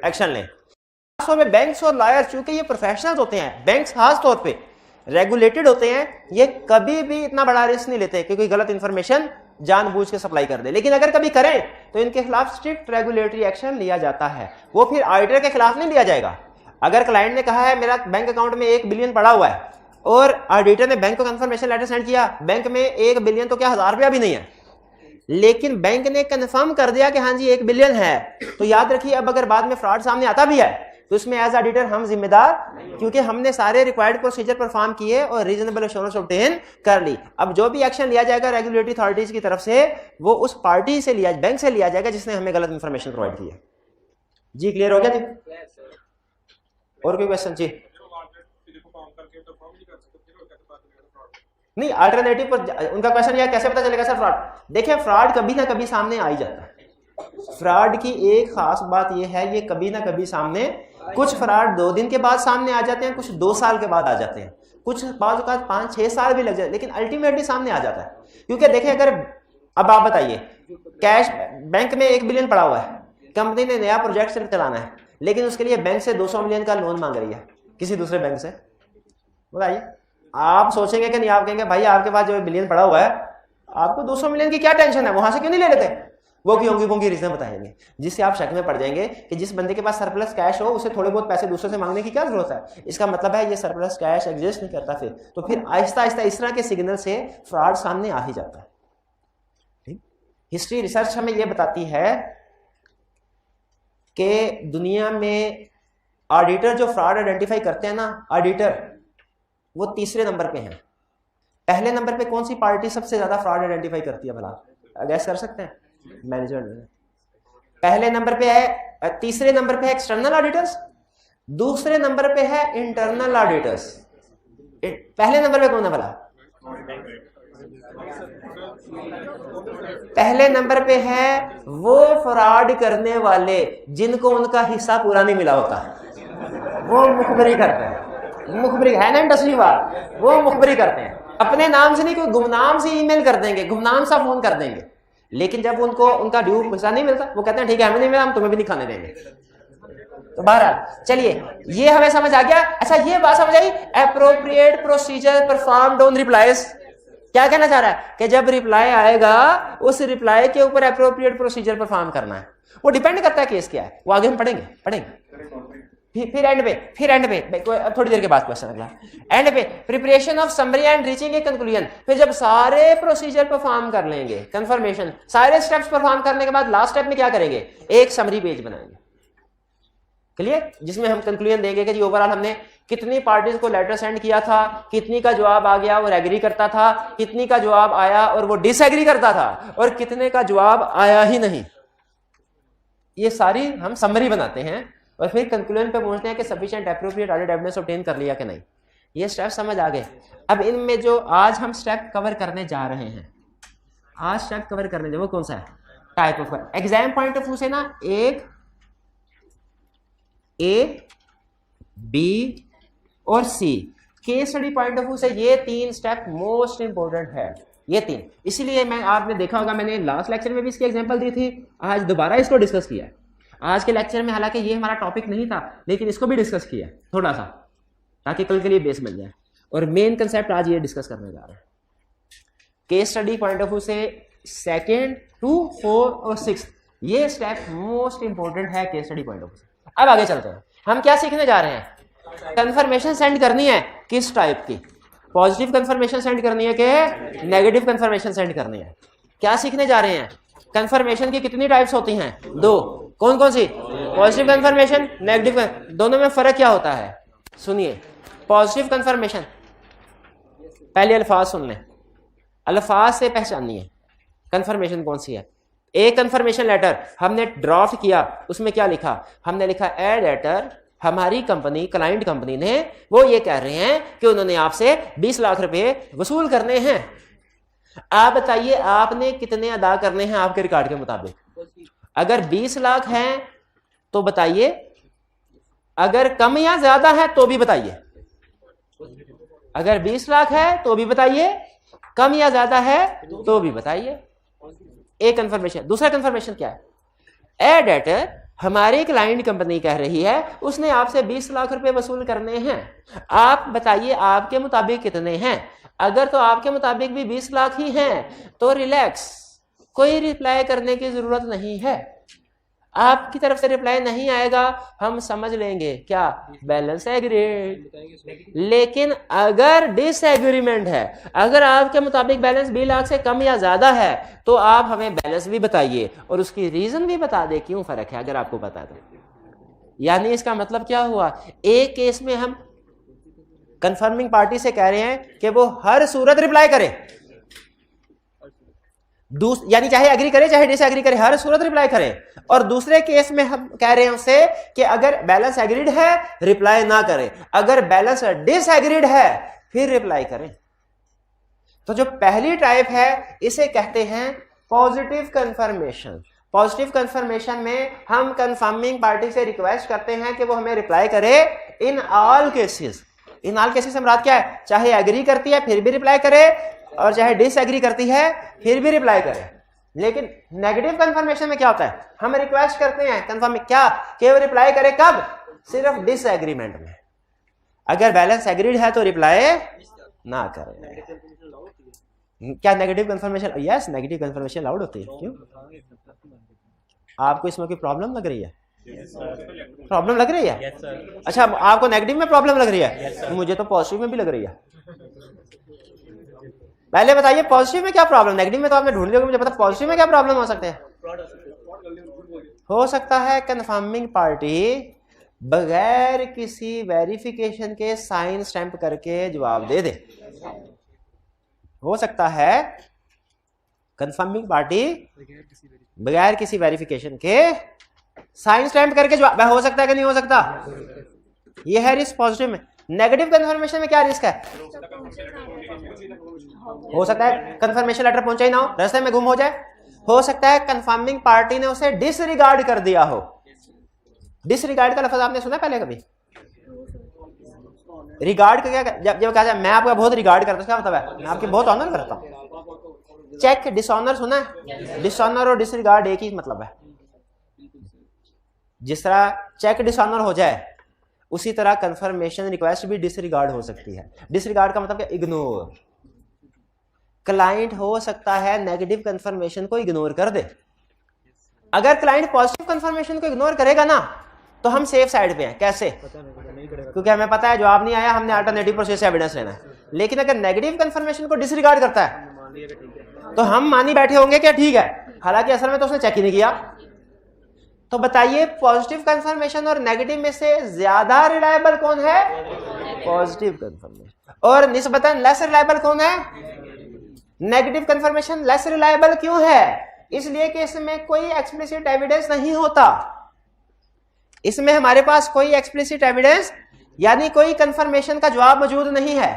एक्शन लें। खासतौर पे बैंक्स और लॉयर, चूंकि ये प्रोफेशनल्स होते हैं, बैंक्स खास तौर पे रेगुलेटेड होते हैं, ये कभी भी इतना बड़ा रिस्क नहीं लेते कि कोई गलत इंफॉर्मेशन जानबूझ के सप्लाई कर दे। लेकिन अगर कभी करें तो इनके खिलाफ स्ट्रिक्ट रेगुलेटरी एक्शन लिया जाता है। वो फिर ऑडिटर के खिलाफ नहीं लिया जाएगा। अगर क्लाइंट ने कहा है मेरा बैंक अकाउंट में 1 बिलियन पड़ा हुआ है और ऑडिटर ने बैंक को कंफर्मेशन लेटर सेंड किया, बैंक में 1 बिलियन तो क्या 1000 रुपया भी नहीं है, लेकिन बैंक ने कंफर्म कर दिया कि हाँ जी 1 बिलियन है, तो याद रखिए अब अगर बाद में फ्रॉड सामने आता भी है तो इसमें एज ऑडिटर हम जिम्मेदार, क्योंकि हमने सारे रिक्वायर्ड प्रोसीजर परफॉर्म किए और रीजनेबल एश्योरेंस ऑब्टेन कर ली। अब जो भी एक्शन लिया जाएगा रेगुलेटरी अथॉरिटीज की तरफ से, वो उस पार्टी से लिया, बैंक से लिया जाएगा जिसने हमें गलत इंफॉर्मेशन प्रोवाइड की है। जी क्लियर हो गया जी? और कोई क्वेश्चन? जी नहीं, अल्टरनेटिव पर उनका क्वेश्चन यह कैसे पता चलेगा सर फ्रॉड? देखिए फ्रॉड कभी ना कभी सामने आ ही जाता है। फ्रॉड की एक खास बात यह है, ये कभी ना कभी सामने, कुछ फ्रॉड 2 दिन के बाद सामने आ जाते हैं, कुछ 2 साल के बाद आ जाते हैं, कुछ बाद 5-6 साल भी लग जाते हैं, लेकिन अल्टीमेटली सामने आ जाता है। क्योंकि देखिए अगर अब आप बताइए, कैश बैंक में 1 बिलियन पड़ा हुआ है, कंपनी ने नया प्रोजेक्ट चलाना है, लेकिन उसके लिए बैंक से 200 मिलियन का लोन मांग रही है किसी दूसरे बैंक से, बताइए आप सोचेंगे कि नहीं? आप कहेंगे भाई आपके पास जो बिलियन पड़ा हुआ है, आपको 200 मिलियन की क्या टेंशन है, वहां से क्यों नहीं ले लेते? वो क्योंकि रीजन बताएंगे, जिससे आप शक में पड़ जाएंगे कि जिस बंदे के पास सरप्लस कैश हो उसे थोड़े बहुत पैसे दूसरे से मांगने की क्या जरूरत है। इसका मतलब है ये सरप्लस कैश एग्जिस्ट नहीं करता फिर, तो फिर आहिस्ता आहिस्ता इस तरह के सिग्नल से फ्रॉड सामने आ ही जाता है। हिस्ट्री रिसर्च हमें यह बताती है कि दुनिया में ऑडिटर जो फ्रॉड आइडेंटिफाई करते हैं ना, ऑडिटर वो 3रे नंबर पे हैं। पहले नंबर पे कौन सी पार्टी सबसे ज्यादा फ्रॉड आइडेंटिफाई करती है भला? गैस कर सकते हैं? मैनेजमेंट। पहले नंबर पे है, 3रे नंबर पे है एक्सटर्नल ऑडिटर्स, दूसरे नंबर पे है इंटरनल ऑडिटर्स। पहले नंबर पे कौन है भला? पहले नंबर पे है वो फ्रॉड करने वाले जिनको उनका हिस्सा पूरा नहीं मिला होता, वो मुखबरी करते हैं। मुखबरी है ना इंडस्ट्री बात, वो मुखबरी करते हैं, अपने नाम से नहीं, कोई गुमनाम से ईमेल कर देंगे, गुमनाम सा फोन कर देंगे, लेकिन जब उनको उनका ड्यू पैसा नहीं मिलता वो कहते हैं ठीक है हमें नहीं मिला, हम तुम्हें भी नहीं खाने देंगे। तो बहरहाल चलिए ये हमें समझ आ गया। अच्छा ये बात समझ आई, appropriate procedure performed on replies. क्या कहना चाह रहा है कि जब रिप्लाई आएगा उस रिप्लाई के ऊपर एप्रोप्रिएट प्रोसीजर परफॉर्म करना है। वो डिपेंड करता है केस क्या है, वो आगे हम पढ़ेंगे। फिर एंड पे थोड़ी देर के बाद क्वेश्चन अगला, एंड पे preparation of summary and reaching a conclusion. फिर जब सारे प्रोसीजर परफॉर्म कर लेंगे, कंफर्मेशन सारे स्टेप्स परफॉर्म करने के बाद लास्ट स्टेप में क्या करेंगे? एक समरी पेज बनाएंगे, क्लियर, जिसमें हम कंक्लूजन देंगे कि जी ओवरऑल हमने कितनी पार्टीज को लेटर सेंड किया था, कितनी का जवाब आ गया और एग्री करता था, कितनी का जवाब आया और वो डिसएग्री करता था, और कितने का जवाब आया ही नहीं। ये सारी हम समरी बनाते हैं और फिर कंक्लूजन पे पहुंचते हैं कि sufficient appropriate audit evidence obtain कर लिया कि नहीं। ये स्टेप समझ आ गए। अब इनमें जो आज हम स्टेप कवर करने जा रहे हैं, आज स्टेप कवर करने वो कौन सा है? Type of exam point of view से ना, एक ए, बी और C, case study point of view से ये 3 स्टेप मोस्ट इंपोर्टेंट है, ये 3। इसीलिए मैं आपने देखा होगा मैंने लास्ट लेक्चर में भी इसकी एग्जांपल दी थी, आज दोबारा इसको डिस्कस किया है। आज के लेक्चर में हालांकि ये हमारा टॉपिक नहीं था लेकिन इसको भी डिस्कस किया थोड़ा सा,
ताकि कल के लिए बेस मिल जाए। और मेन कंसेप्ट आज ये डिस्कस करने जा रहे हैं case study point of view से। 2nd, 2, 4 और 6 ये स्टेप मोस्ट इंपॉर्टेंट है case study point of view से। अब आगे चलते हैं, हम क्या सीखने जा रहे हैं? कंफर्मेशन सेंड करनी है किस टाइप की? पॉजिटिव कंफर्मेशन सेंड करनी है कि नेगेटिव कंफर्मेशन सेंड करनी है? क्या सीखने जा रहे हैं? कंफर्मेशन की कितनी टाइप्स होती हैं? 2। कौन कौन सी? Positive confirmation, negative. दोनों में फर्क क्या होता है? सुनिए। पॉजिटिव कंफर्मेशन, पहले अल्फाज सुन लें, अल्फाज से पहचानिए कंफर्मेशन कौन सी है। एक कंफर्मेशन लेटर हमने ड्राफ्ट किया, उसमें क्या लिखा? हमने लिखा ए लेटर, हमारी कंपनी, क्लाइंट कंपनी ने, वो ये कह रहे हैं कि उन्होंने आपसे 20 लाख रुपए वसूल करने हैं। आप बताइए आपने कितने अदा करने हैं आपके रिकॉर्ड के मुताबिक? अगर 20 लाख हैं तो बताइए, अगर कम या ज्यादा है तो भी बताइए। अगर 20 लाख है तो भी बताइए, कम या ज्यादा है तो भी बताइए। एक कंफर्मेशन। दूसरा कंफर्मेशन क्या है? ए डेटर, हमारी क्लाइंट कंपनी कह रही है उसने आपसे 20 लाख रुपए वसूल करने हैं, आप बताइए आपके मुताबिक कितने हैं। अगर तो आपके मुताबिक भी 20 लाख ही हैं तो रिलैक्स, कोई रिप्लाई करने की जरूरत नहीं है। आपकी तरफ से रिप्लाई नहीं आएगा, हम समझ लेंगे क्या? Balance agreed. लेकिन अगर डिसएग्रीमेंट है, अगर आपके मुताबिक बैलेंस 20 लाख से कम या ज्यादा है, तो आप हमें बैलेंस भी बताइए और उसकी रीजन भी बता दे क्यों फर्क है, अगर आपको पता है तो। यानी इसका मतलब क्या हुआ? एक केस में हम कंफर्मिंग पार्टी से कह रहे हैं कि वो हर सूरत रिप्लाई करे, यानी चाहे एग्री करे चाहे डिसएग्री करे, हर सूरत रिप्लाई करे। और दूसरे केस में हम कह रहे हैं उससे कि अगर बैलेंस एग्रीड है रिप्लाई ना करे, अगर बैलेंस डिसएग्रीड है फिर रिप्लाई करें। तो जो पहली टाइप है इसे कहते हैं पॉजिटिव कंफर्मेशन। पॉजिटिव कंफर्मेशन में हम कंफर्मिंग पार्टी से रिक्वेस्ट करते हैं कि वो हमें रिप्लाई करे in all cases. In all cases से मुराद क्या है? चाहे एग्री करती है फिर भी रिप्लाई करे और चाहे डिसएग्री करती है फिर भी रिप्लाई करे। लेकिन नेगेटिव कंफर्मेशन में क्या होता है? हम रिक्वेस्ट करते हैं कंफर्म क्या कि वो रिप्लाई करे, कब? सिर्फ डिसएग्रीमेंट में। अगर बैलेंस एग्रीड है तो रिप्लाई ना करे। क्या negative confirmation? Yes, negative confirmation allowed होती है। क्यों? आपको इसमें कोई प्रॉब्लम लग रही है? प्रॉब्लम लग रही है? अच्छा, आपको नेगेटिव में प्रॉब्लम लग रही है? मुझे तो पॉजिटिव में भी लग रही है। पहले बताइए पॉजिटिव में क्या प्रॉब्लम? नेगेटिव में तो आपने ढूंढ लिया, मुझे पता पॉजिटिव में क्या प्रॉब्लम हो सकते हैं। हो सकता है कंफर्मिंग पार्टी बगैर किसी वेरिफिकेशन के साइन स्टैंप करके जवाब दे दे। हो सकता है कंफर्मिंग पार्टी बगैर किसी वेरिफिकेशन के साइन स्टैंप करके जवाब, हो सकता है कि नहीं हो सकता? ये है रिस्क पॉजिटिव में। नेगेटिव कंफर्मेशन में क्या रिस्क है? हो सकता है कंफर्मेशन लेटर पहुंचा ही ना हो, रास्ते में गुम हो जाए। हो सकता है कंफर्मिंग पार्टी ने उसे डिसरिगार्ड कर दिया हो। डिसरिगार्ड का लफ्ज आपने सुना पहले कभी? रिगार्ड का क्या? जब कहा जाए मैं आपका बहुत रिगार्ड करता हूं, क्या मतलब है? मैं आपकी बहुत ऑनर करता हूं। चेक डिसऑनर सुना है? डिसऑनर और डिसरिगार्ड एक ही मतलब है। जिस तरह चेक डिसऑनर हो जाए उसी तरह कंफर्मेशन रिक्वेस्ट भी डिसरिगार्ड हो सकती है। डिसरिगार्ड का मतलब क्या? इग्नोर। क्लाइंट हो सकता है नेगेटिव कंफर्मेशन को इग्नोर कर दे। अगर क्लाइंट पॉजिटिव कंफर्मेशन को इग्नोर करेगा ना तो हम सेफ साइड पे हैं। कैसे? क्योंकि हमें पता है जवाब नहीं आया, हमने अल्टरनेटिव प्रोसेस से एविडेंस लेना है। लेकिन अगर नेगेटिव कंफर्मेशन को डिसरिगार्ड करता है तो हम मानी बैठे होंगे क्या ठीक है, हालांकि असल में तो उसने चेक ही नहीं किया। तो बताइए पॉजिटिव कंफर्मेशन और नेगेटिव में से ज्यादा रिलायबल कौन है? Positive confirmation. और निस्बतन लेस रिलायबल कौन है? Negative confirmation. लेस रिलायबल क्यों है? इसलिए कि इसमें कोई एक्सप्लिसिट एविडेंस नहीं होता। इसमें हमारे पास कोई एक्सप्लिसिट एविडेंस यानी कोई कंफर्मेशन का जवाब मौजूद नहीं है।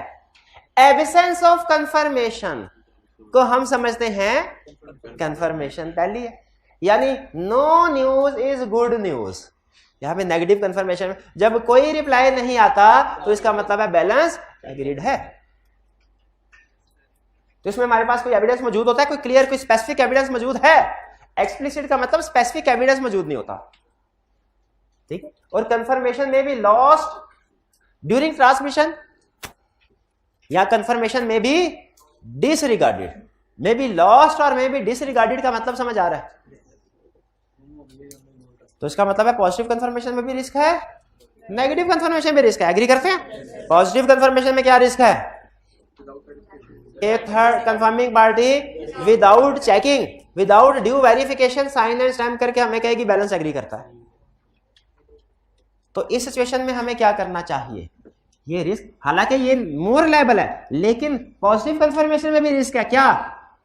एब्सेंस ऑफ कंफर्मेशन को हम समझते हैं कंफर्मेशन पहली है, यानी no news is good news. यहां पे नेगेटिव कंफर्मेशन में जब कोई रिप्लाई नहीं आता तो इसका मतलब है बैलेंस एग्रीड है। तो इसमें हमारे पास कोई एविडेंस मौजूद होता है, कोई क्लियर कोई स्पेसिफिक एविडेंस मौजूद है। एक्सप्लिसिट का मतलब स्पेसिफिक एविडेंस मौजूद नहीं होता, ठीक है। और कंफर्मेशन में भी लॉस्ट
ड्यूरिंग ट्रांसमिशन या कंफर्मेशन में भी डिसरिगार्डेड, मे बी लॉस्ट और मे बी डिसरिगार्डेड का मतलब समझ आ रहा है? तो इसका मतलब है पॉजिटिव कंफर्मेशन में भी रिस्क है, नेगेटिव कंफर्मेशन में रिस्क है। एग्री करते हैं? पॉजिटिव कंफर्मेशन में क्या रिस्क है? A third confirming party without checking, without due verification sign and stamp करके हमें कहेगी बैलेंस एग्री करता है। तो इस सिचुएशन में हमें क्या करना चाहिए? ये रिस्क, हालांकि ये मोर रिलायबल है, लेकिन पॉजिटिव कंफर्मेशन में भी रिस्क है क्या?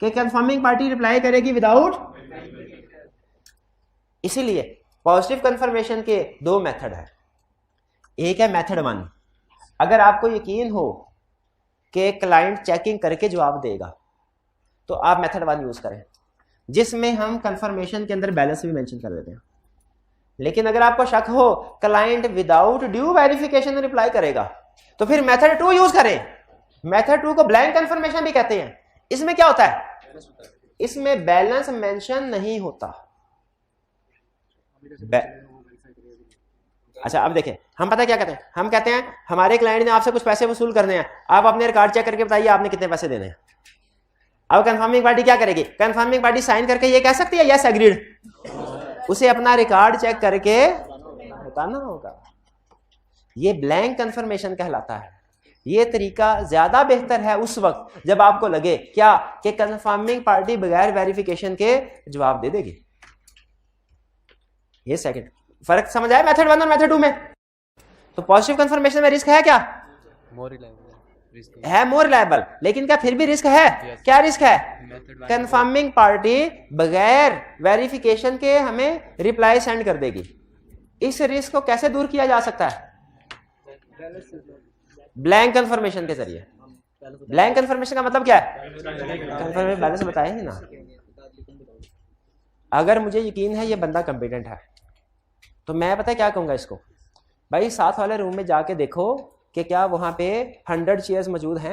कि कंफर्मिंग पार्टी रिप्लाई करेगी विदाउट। इसीलिए पॉजिटिव कंफर्मेशन के दो मेथड है। एक है मेथड 1, अगर आपको यकीन हो कि क्लाइंट चेकिंग करके जवाब देगा तो आप मेथड 1 यूज करें, जिसमें हम कंफर्मेशन के अंदर बैलेंस भी मेंशन कर देते हैं। लेकिन अगर आपको शक हो client without due verification reply करेगा तो फिर मेथड 2 यूज करें। मेथड 2 को ब्लैंक कंफर्मेशन भी कहते हैं। इसमें क्या होता है? इसमें बैलेंस मेंशन नहीं होता। अच्छा अब देखें, हम पता क्या कहते हैं? हम कहते हैं हमारे क्लाइंट ने आपसे कुछ पैसे वसूल करने हैं, आप अपने रिकॉर्ड चेक करके बताइए आपने कितने पैसे देने हैं। अब कंफर्मिंग पार्टी क्या करेगी? कंफर्मिंग पार्टी साइन करके ये कह सकती है यस एग्रीड, उसे अपना रिकॉर्ड चेक करके बताना होगा। ये ब्लैंक कंफर्मेशन कहलाता है। ये तरीका ज्यादा बेहतर है उस वक्त जब आपको लगे क्या कि कंफर्मिंग पार्टी बगैर वेरिफिकेशन के जवाब दे देगी। ये सेकंड फर्क समझ आया मेथड 1 और मेथड 2 में? तो पॉजिटिव कंफर्मेशन में रिस्क है क्या?
मोर रिलायबल
है, मोर रिलायबल, लेकिन क्या फिर भी रिस्क है? क्या रिस्क है? कंफर्मिंग पार्टी बगैर वेरिफिकेशन के हमें रिप्लाई सेंड कर देगी। इस रिस्क को कैसे दूर किया जा सकता है? ब्लैंक कंफर्मेशन के जरिए। ब्लैंक कंफर्मेशन का मतलब क्या है? कंफर्मेशन बैलेंस बताया ही ना। अगर मुझे यकीन है ये बंदा कॉम्पिटेंट है तो मैं पता है क्या कहूंगा इसको, भाई साथ वाले रूम में जाके देखो कि क्या वहां पे 100 चेयर्स मौजूद हैं।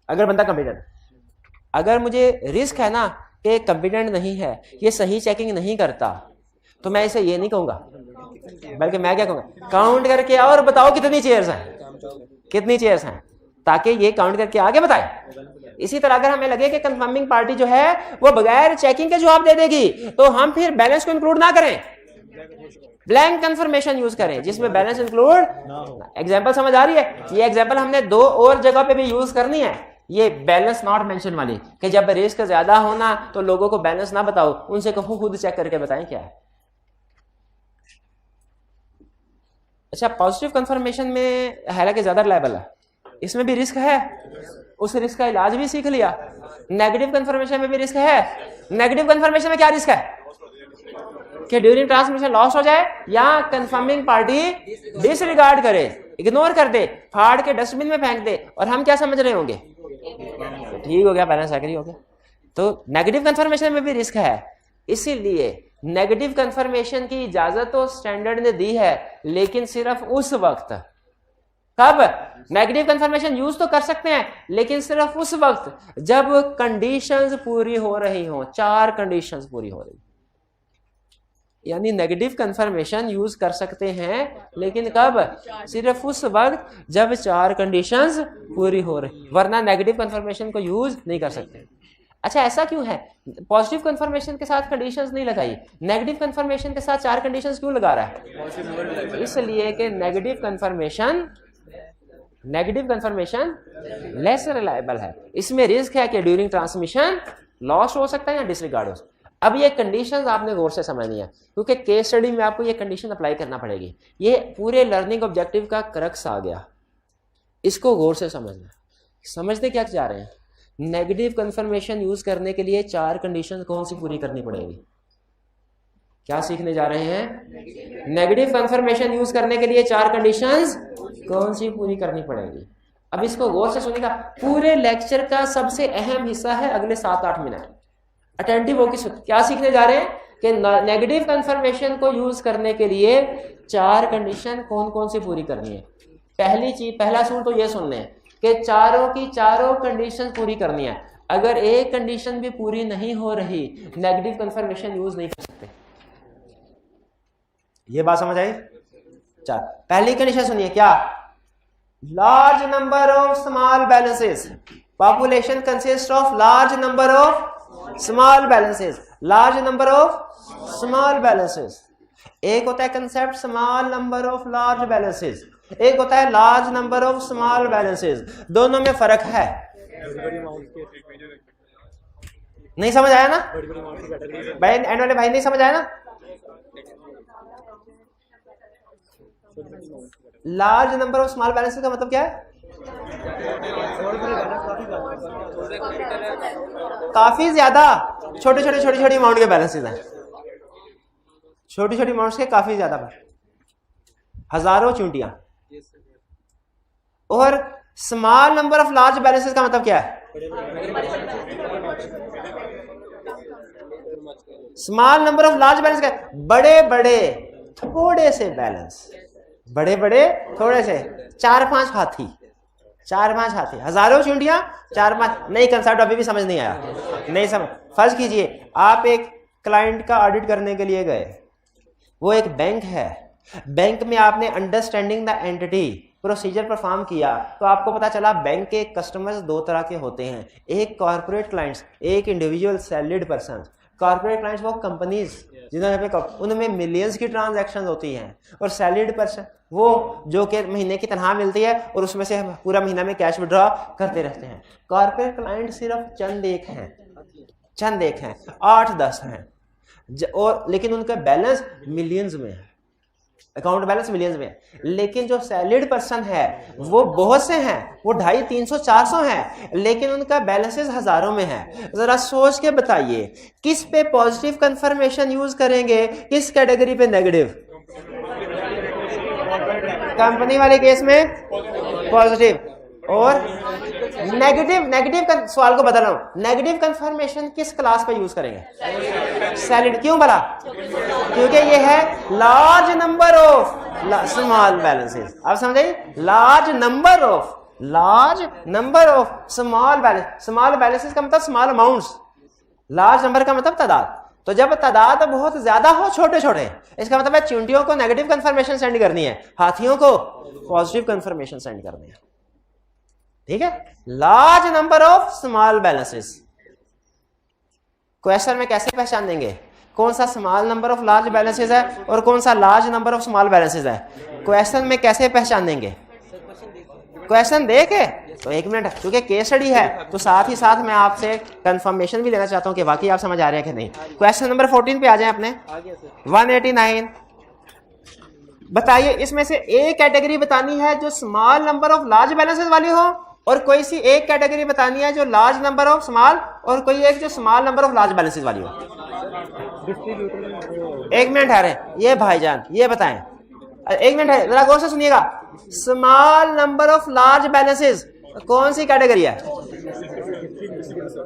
अगर बंदा कॉम्पिटेंट, अगर मुझे रिस्क है ना कि कॉम्पिटेंट नहीं है, ये सही चेकिंग नहीं करता, तो मैं इसे ये नहीं कहूंगा, बल्कि मैं क्या कहूंगा काउंट करके और बताओ कितनी चेयर्स हैं, कितनी चेयर्स हैं, ताकि ये काउंट करके आगे बताए। इसी तरह अगर हमें लगे कि कंफर्मिंग पार्टी जो है वो बगैर चेकिंग के जवाब दे देगी तो हम फिर बैलेंस को इंक्लूड ना करें, ब्लैंक कंफर्मेशन यूज करें जिसमें बैलेंस इंक्लूड। एग्जांपल समझ आ रही है? ये एग्जांपल हमने 2 और जगह पे भी यूज करनी है। ये बैलेंस नॉट मेंशन वाली कि जब रिस्क ज्यादा होना तो लोगों को बैलेंस ना बताओ, उनसे कहो खुद चेक करके बताएं क्या है। अच्छा, पॉजिटिव कंफर्मेशन में हालांकि ज्यादा रिलायबल है, इसमें भी रिस्क है, उस रिस्क का इलाज भी सीख लिया। नेगेटिव कंफर्मेशन में भी रिस्क है। नेगेटिव कंफर्मेशन में क्या रिस्क है? कि ड्यूरिंग ट्रांसमिशन लॉस हो जाए या कंफर्मिंग पार्टी डिसरिगार्ड करे, इग्नोर कर दे, फाड़ के डस्टबिन में फेंक दे, और हम क्या समझ रहे होंगे ठीक हो गया, बैलेंस एग्री हो गया। तो नेगेटिव कंफर्मेशन में भी रिस्क है। इसीलिए नेगेटिव कंफर्मेशन की इजाजत तो स्टैंडर्ड ने दी है, लेकिन सिर्फ उस वक्त। कब? नेगेटिव कंफर्मेशन यूज तो कर सकते हैं लेकिन सिर्फ उस वक्त जब कंडीशंस पूरी हो रही हो, 4 कंडीशंस पूरी हो रही। यानी नेगेटिव कंफर्मेशन यूज कर सकते हैं लेकिन कब? सिर्फ उस वक्त जब 4 कंडीशंस पूरी हो रही, वरना नेगेटिव कंफर्मेशन को यूज नहीं कर सकते। अच्छा, ऐसा क्यों है? पॉजिटिव कंफर्मेशन के साथ कंडीशंस नहीं लगाई, नेगेटिव कंफर्मेशन के साथ 4 कंडीशंस क्यों लगा रहा है? इसलिए कि नेगेटिव कंफर्मेशन लेस रिलायबल है। इसमें रिस्क है कि ड्यूरिंग ट्रांसमिशन लॉस हो सकता है या डिसरिगार्ड हो सकता है। अब ये कंडीशंस आपने गौर से समझनी है, क्योंकि केस स्टडी में आपको ये कंडीशन अप्लाई करना पड़ेगी। ये पूरे लर्निंग ऑब्जेक्टिव का क्रक्स आ गया, इसको गौर से समझना। समझते क्या जा रहे हैं? नेगेटिव कंफर्मेशन यूज करने के लिए 4 कंडीशन कौन सी पूरी करनी पड़ेगी? क्या सीखने जा रहे हैं? नेगेटिव कंफर्मेशन यूज करने के लिए 4 कंडीशंस कौन सी पूरी करनी पड़ेगी। अब इसको गौर से सुनिएगा, पूरे लेक्चर का सबसे अहम हिस्सा है अगले 7-8 मिनट। अटेंटिव होकर क्या सीखने जा रहे हैं कि नेगेटिव कंफर्मेशन को यूज करने के लिए 4 कंडीशन कौन कौन सी पूरी करनी है। पहली चीज, पहला सूल तो ये सुनने हैं कि चारों की चारों कंडीशन पूरी करनी है। अगर एक कंडीशन भी पूरी नहीं हो रही, नेगेटिव कंफर्मेशन यूज नहीं कर सकते। ये बात समझ आई? पहली कंडीशन सुनिए, क्या? large number of small balances. Population consists of large number of small balances. Large number of small balances. एक होता है concept small number of large balances, एक होता है large number of small balances. दोनों में फर्क है. नहीं समझ आया ना भाई? एंड वाले भाई नहीं समझ आया ना? Large number of small balances का मतलब क्या है? काफी ज्यादा छोटे छोटे अमाउंट के बैलेंसेस हैं. छोटी अमाउंट्स के काफी ज्यादा, हजारों चूंटियां. और small number of large balances का मतलब क्या है? Small number of large balance का बड़े बड़े थोड़े से बैलेंस, बड़े बड़े थोड़े से, 4-5 हाथी, 4-5 हाथी, हजारों चूंटियां, 4-5. नहीं, कंसेप्ट अभी भी समझ नहीं आया. नहीं समझ. फर्ज कीजिए आप एक क्लाइंट का ऑडिट करने के लिए गए. वो एक बैंक है. बैंक में आपने understanding the entity procedure perform किया तो आपको पता चला बैंक के कस्टमर्स दो तरह के होते हैं. एक कॉर्पोरेट क्लाइंट्स, एक individual salaried person. Corporate clients वो कंपनीज जिन्होंने उनमें मिलियंस की ट्रांजैक्शन होती हैं. और सैलरीड पर्सन वो जो कि महीने की तनख्वाह मिलती है और उसमें से पूरा महीना में कैश विड्रॉ करते रहते हैं. कॉर्पोरेट क्लाइंट सिर्फ चंद एक हैं, 8-10 हैं. और लेकिन उनका बैलेंस मिलियंस में है, अकाउंट बैलेंस मिलियंस में है. लेकिन जो सैलरीड पर्सन है वो बहुत से हैं, वो 250, 300, 400 हैं, लेकिन उनका बैलेंसेस हजारों में है. जरा सोच के बताइए किस पे पॉजिटिव कंफर्मेशन यूज करेंगे, किस कैटेगरी पे नेगेटिव? कंपनी वाले केस में पॉजिटिव. और नेगेटिव सवाल को बदल रहा हूं. नेगेटिव कंफर्मेशन किस क्लास पे यूज करेंगे? सैलरीड. क्यों भला? क्योंकि ये है large number of small balances. आप समझिए, large number of small balance. Small balances का मतलब स्मॉल अमाउंट्स, लार्ज नंबर का मतलब तादाद. तो जब तादाद बहुत ज्यादा हो छोटे छोटे, इसका मतलब है चूंटियों को नेगेटिव कंफर्मेशन सेंड करनी है, हाथियों को पॉजिटिव कंफर्मेशन सेंड करनी है. ठीक है? Large number of small balances. Question में कैसे पहचान देंगे कौन सा small number of large balances है और कौन सा large number of small balances है? क्वेश्चन में कैसे पहचान देंगे? क्वेश्चन देखे तो 1 मिनट, क्योंकि केस स्टडी है तो साथ ही साथ मैं आपसे कंफर्मेशन भी लेना चाहता हूं कि वाकई आप समझ आ रहे हैं कि नहीं. क्वेश्चन नंबर 14 पे आ जाएं अपने. 189 बताइए, इसमें से एक कैटेगरी बतानी है जो small number of large balances वाली हो और कोई सी एक कैटेगरी बतानी है जो लार्ज नंबर ऑफ स्मॉल, और कोई एक जो small number of large balances वाली हो. 1 मिनट है रहे ये भाईजान, ये बताएं. 1 मिनट है, जरा गौर से सुनिएगा. Small number of large balances कौन सी कैटेगरी है?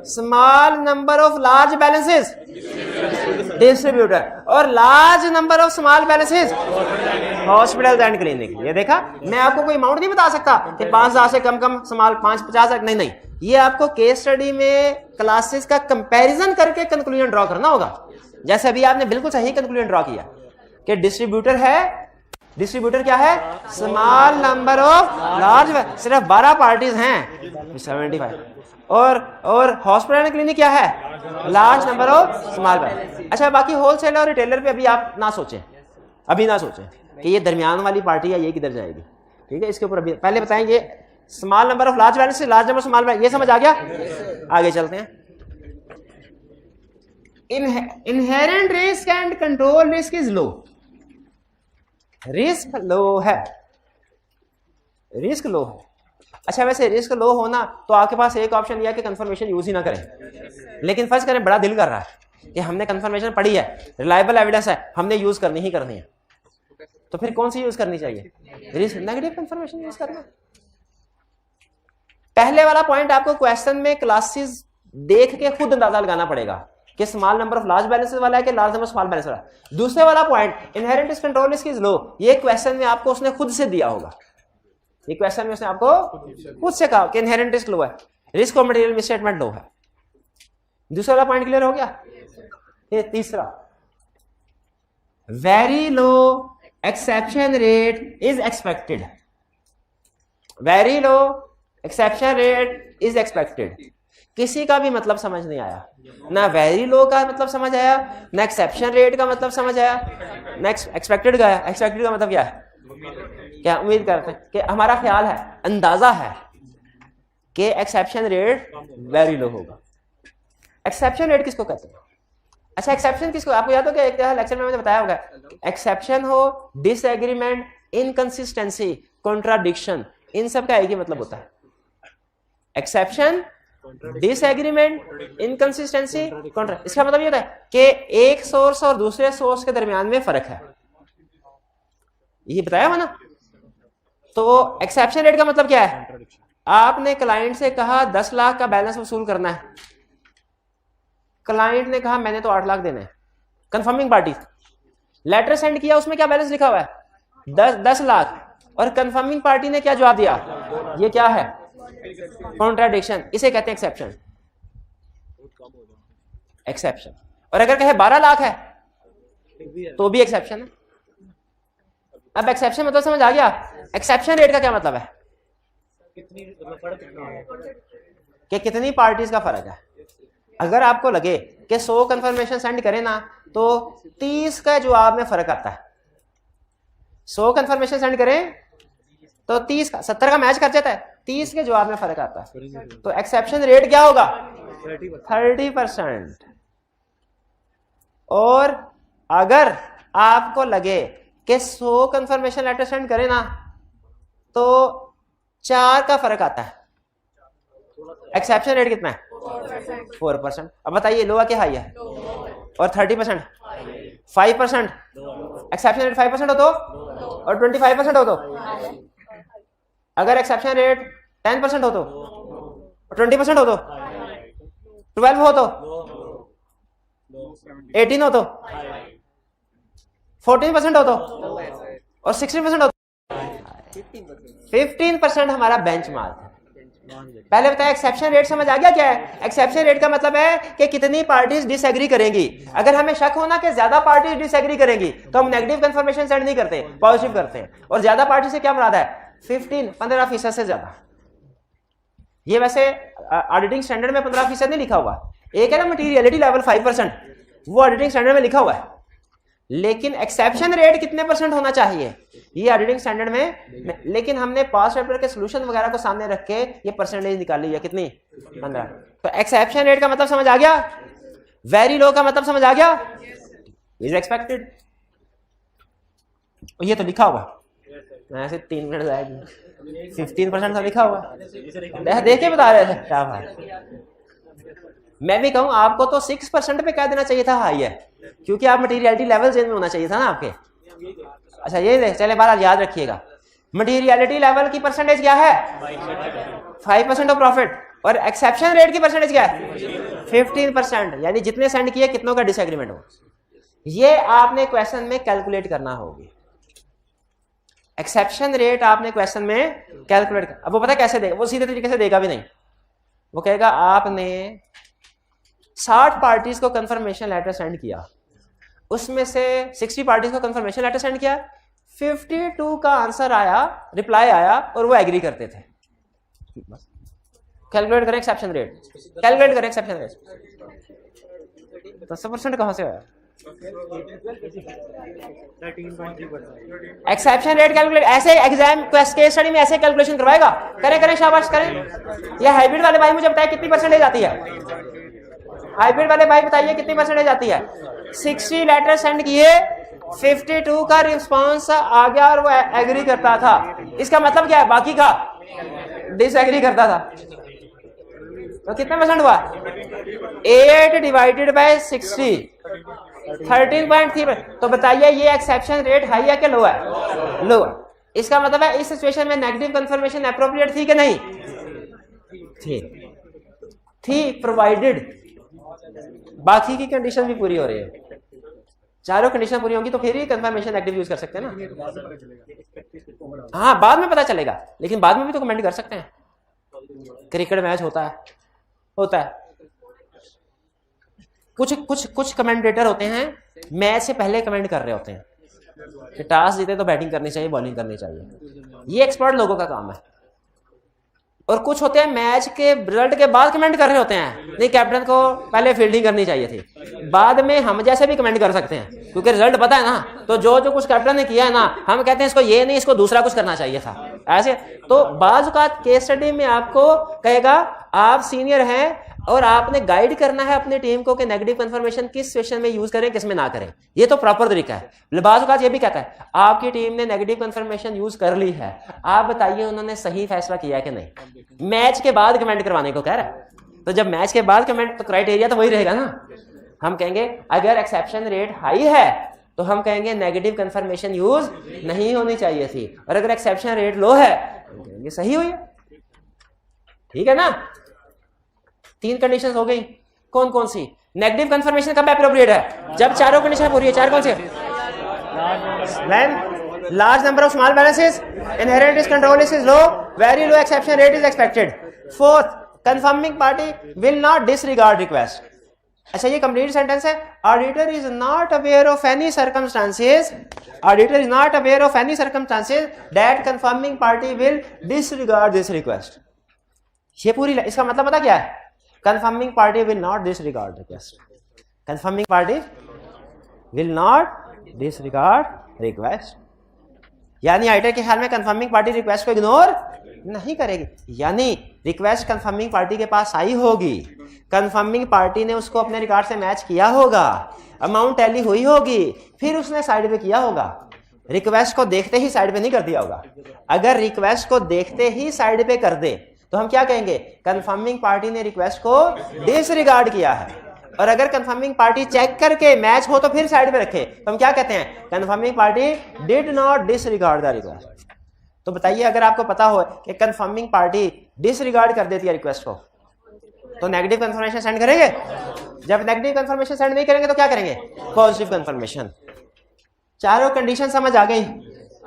Small number of large balances distributor, और large number of small balances hospital and clinic. ये देखा, मैं आपको कोई अमाउंट नहीं बता सकता कि 5,000 से कम स्मॉल 5-50, नहीं. ये आपको केस स्टडी में क्लासेस का कंपैरिजन करके कंक्लूजन ड्रॉ करना होगा. जैसे अभी आपने बिल्कुल सही कंक्लूजन ड्रॉ किया कि डिस्ट्रीब्यूटर क्या है? Small number of large. सिर्फ 12 पार्टीज हैं 75. और हॉस्पिटल एंड क्लिनिक क्या है? Large number of small. अच्छा, बाकी होलसेलर और रिटेलर पे अभी आप ना सोचें कि ये दरमियान वाली पार्टी है, ये किधर जाएगी. ठीक है, इसके ऊपर अभी पहले बताएंगे small number of large balance, large number small balance. ये समझ आ गया? आगे चलते हैं. Inherent risk and control risk is low. Risk low है. अच्छा, वैसे रिस्क लो होना तो आपके पास एक ऑप्शन यह कि कंफर्मेशन यूज ही ना करें. लेकिन फर्ज करें बड़ा दिल कर रहा है कि हमने कंफर्मेशन पढ़ी है, रिलायबल एविडेंस है, हमने यूज करनी है, तो फिर कौन सी यूज करनी चाहिए? रिस्क नेगेटिव कंफर्मेशन यूज करना. पहले वाला पॉइंट आपको क्वेश्चन में क्लासेस देख के खुद अंदाजा लगाना पड़ेगा कि small number of large balances वाला है कि लार्ज नंबर स्मॉल बैलेंस वाला. दूसरे वाला point inherent risk control risk is लो, ये क्वेश्चन में आपको उसने खुद से दिया होगा. ये क्वेश्चन में उसने आपको खुद से कहा कि इनहेरेंट रिस्क लो है, रिस्क ऑफ मटेरियल मिसस्टेटमेंट लो है. दूसरा वाला पॉइंट क्लियर हो गया. ये तीसरा, very low exception rate is expected.
Very low, exception rate is expected. किसी का भी मतलब समझ नहीं आया, ना वेरी लो का मतलब समझ आया, ना एक्सेप्शन रेट का मतलब समझ आया, ना एक्सपेक्टेड का। एक्सपेक्टेड का मतलब क्या है? क्या उम्मीद करते हैं कि हमारा ख्याल है, अंदाजा है कि एक्सेप्शन रेट वेरी लो होगा। एक्सेप्शन रेट किसको कहते हैं? अच्छा, एक्सेप्शन किसको, आपको याद हो कि एक लेक्चर में मैंने बताया होगा, एक्सेप्शन हो, डिसएग्रीमेंट, इनकंसिस्टेंसी, कॉन्ट्राडिक्शन, इन सब का एक ही मतलब होता है। Exception, disagreement, inconsistency, Contra. इसका मतलब ये होता है कि एक सोर्स और दूसरे सोर्स के दरमियान में फर्क है, ये बताया हुआ ना। तो एक्सेप्शन रेट का मतलब क्या है? आपने क्लाइंट से कहा 10 लाख का बैलेंस वसूल करना है, क्लाइंट ने कहा मैंने तो 8 लाख देने हैं। कंफर्मिंग पार्टी लेटर सेंड किया, उसमें क्या बैलेंस लिखा हुआ है? 10 लाख। और कंफर्मिंग पार्टी ने क्या जवाब दिया? ये क्या है? कॉन्ट्राडिक्शन। इसे कहते हैं एक्सेप्शन। एक्सेप्शन। और अगर कहे 12 लाख है तो भी एक्सेप्शन है। अब एक्सेप्शन मतलब समझ आ गया? एक्सेप्शन रेट का क्या मतलब है? कि कितनी पार्टीज का फर्क है। अगर आपको लगे कि 100 कंफर्मेशन सेंड करें ना तो 30 का जवाब में फर्क आता है, 100 कंफर्मेशन सेंड करें तो 30 का 70 का मैच कर जाता है, 30 के जवाब में फर्क आता है। तो एक्सेप्शन रेट क्या होगा? 30%। और अगर आपको लगे कि 100 कंफर्मेशन लेटर सेंड करें ना तो 4 का फर्क आता है, एक्सेप्शन रेट कितना है? 4%। अब बताइए लो है कि हाई है? और 30%, 5%, एक्सेप्शन रेट 5% हो तो, और 25% हो तो, अगर एक्सेप्शन रेट 10% हो तो, 20% हो तो, 12 हो तो, 18 हो तो, 14% हो तो, और 16% हो तो, 15% हमारा बेंचमार्क है। पहले बताया एक्सेप्शन रेट समझ आ गया क्या है? एक्सेप्शन रेट का मतलब है कि कितनी पार्टीज डिसएग्री करेंगी। अगर हमें शक होना कि ज्यादा पार्टीज डिसएग्री करेंगी तो हम नेगेटिव कंफर्मेशन सेंड नहीं करते, पॉजिटिव करते हैं। और ज्यादा पार्टी से क्या मुराद है? 15% से ज्यादा। ये वैसे ऑडिटिंग स्टैंडर्ड में 15% नहीं लिखा हुआ, एक है ना मटीरियलिटी लेवल 5%, वो ऑडिटिंग स्टैंडर्ड में लिखा हुआ है। लेकिन एक्सेप्शन रेट कितने परसेंट होना चाहिए ये ऑडिटिंग स्टैंडर्ड में, लेकिन हमने पास्ट चैप्टर के सॉल्यूशन वगैरह को सामने रख के ये परसेंटेज निकाली है, कितनी? 15। तो एक्सेप्शन रेट का मतलब समझ आ गया, वेरी लो का मतलब समझ आ गया, इज एक्सपेक्टेड। ये तो लिखा हुआ ऐसे 3 मिनट जाएगी, 15% तो लिखा हुआ, देख के बता रहे थे क्या बात। मैं भी कहूं आपको तो 6% पे कह देना चाहिए था हाई है, क्योंकि आप मटीरियलिटी लेवल चेंज में होना चाहिए था ना आपके। अच्छा ये चले बार याद रखिएगा, मटीरियलिटी लेवल की परसेंटेज क्या है? 5% ऑफ प्रॉफिट। और एक्सेप्शन रेट की परसेंटेज क्या है? 15%। यानी जितने सेंड किए कितनों का डिसएग्रीमेंट हो, ये आपने क्वेश्चन में कैलकुलेट करना होगी। एक्सेप्शन रेट आपने क्वेश्चन में कैलकुलेट। अब वो पता कैसे देगा? वो सीधे तरीके से देगा भी नहीं, वो कहेगा आपने 60 पार्टीज को कंफर्मेशन लेटर सेंड किया, उसमें से 60 पार्टीज को कंफर्मेशन लेटर सेंड किया, 52 का आंसर आया, रिप्लाई आया और वो एग्री करते थे। कैलकुलेट करें एक्सेप्शन रेट, कैलकुलेट करें एक्सेप्शन रेट। 10% कहां से आया? एक्सेप्शन रेट कैलकुलेट ऐसे एग्जाम केस स्टडी में ऐसे कैलकुलेशन करवाएगा। करें शाबाश करें। ये हाइब्रिड वाले भाई मुझे बताइए कितनी परसेंटेज आती है? हाइब्रिड वाले भाई बताइए कितनी परसेंटेज आती है? 60 लेटर सेंड किए, 52 का रिस्पांस आ गया और वो एग्री करता था। इसका मतलब क्या है? बाकी का डिसएग्री करता था। तो कितने परसेंट हुआ? 8 डिवाइडेड बाय 60, 13.3। तो बताइए ये एक्सेप्शन रेट हाई है कि लो है? लो है। इसका मतलब है इस सिचुएशन में नेगेटिव कंफर्मेशन एप्रोप्रिएट थी कि नहीं थी? प्रोवाइडेड बाकी की कंडीशन भी पूरी हो रही है। चारों कंडीशन पूरी होंगी तो फिर ही कंफर्मेशन नेगेटिव यूज कर सकते हैं ना। हाँ बाद में पता चलेगा, लेकिन बाद में भी तो कमेंट कर सकते हैं। क्रिकेट मैच होता है कुछ कमेंटेटर होते हैं मैच से पहले कमेंट कर रहे होते हैं कि टॉस जीते तो बैटिंग करनी चाहिए, बॉलिंग करनी चाहिए। ये एक्सपर्ट लोगों का काम है। और कुछ होते हैं मैच के रिजल्ट के बाद कमेंट कर रहे होते हैं नहीं कैप्टन को पहले फील्डिंग करनी चाहिए थी। बाद में हम जैसे भी कमेंट कर सकते हैं क्योंकि रिजल्ट पता है ना, तो जो जो कुछ कैप्टन ने किया है ना, हम कहते हैं इसको ये नहीं, इसको दूसरा कुछ करना चाहिए था ऐसे। तो बाज़ औक़ात केस स्टडी में आपको कहेगा आप सीनियर हैं और आपने गाइड करना है अपनी टीम को कि नेगेटिव कंफर्मेशन किस सिचुएशन में यूज करें, किस में ना करें। ये तो प्रॉपर तरीका है। बाज़ औक़ात ये भी कहता है आपकी टीम ने नेगेटिव कंफर्मेशन यूज कर ली है, आप बताइए उन्होंने सही फैसला किया है कि नहीं। मैच के बाद कमेंट करवाने को कह रहा है, तो जब मैच के बाद कमेंट, तो क्राइटेरिया तो वही रहेगा ना। हम कहेंगे अगर एक्सेप्शन रेट हाई है तो हम कहेंगे नेगेटिव कंफर्मेशन यूज नहीं होनी चाहिए थी, और अगर एक्सेप्शन रेट लो है तो कहेंगे सही हुई है। ठीक है ना, 3 कंडीशंस हो गई। कौन कौन सी? नेगेटिव कंफर्मेशन कब एप्रोप्रिएट है? जब चारों कंडीशन पूरी है। 4 कौन से? When large number of small balances, inherent risk control risk is low, very low exception rate is expected. 4th, confirming party will not disregard request. अच्छा, ये कंप्लीट सेंटेंस है। Auditor is not aware of any circumstances, auditor is not aware of any circumstances that confirming party will disregard this request. ये पूरी, इसका मतलब पता क्या है? Confirming party will not disregard request, confirming party will not disregard request. यानी auditor के ख्याल में कंफर्मिंग पार्टी रिक्वेस्ट को इग्नोर नहीं करेगी, यानी रिक्वेस्ट कंफर्मिंग पार्टी के पास आई होगी, कंफर्मिंग पार्टी ने उसको अपने रिकॉर्ड से मैच किया होगा, अमाउंट टैली हुई होगी, फिर उसने साइड पे किया होगा। रिक्वेस्ट को देखते ही साइड पे नहीं कर दिया होगा। अगर रिक्वेस्ट को देखते ही साइड पे कर दे तो हम क्या कहेंगे? कंफर्मिंग पार्टी ने रिक्वेस्ट को डिसरिगार्ड किया है। और अगर कंफर्मिंग पार्टी चेक करके मैच हो तो फिर साइड पे रखे तो हम क्या कहते हैं? Confirming party did not disregard the request. तो बताइए, अगर आपको पता हो कि कंफर्मिंग पार्टी डिसरिगार्ड कर देती है रिक्वेस्ट को, तो नेगेटिव कंफर्मेशन सेंड करेंगे? जब नेगेटिव कंफर्मेशन सेंड नहीं करेंगे तो क्या करेंगे? Positive confirmation. चारों कंडीशन समझ आ गई।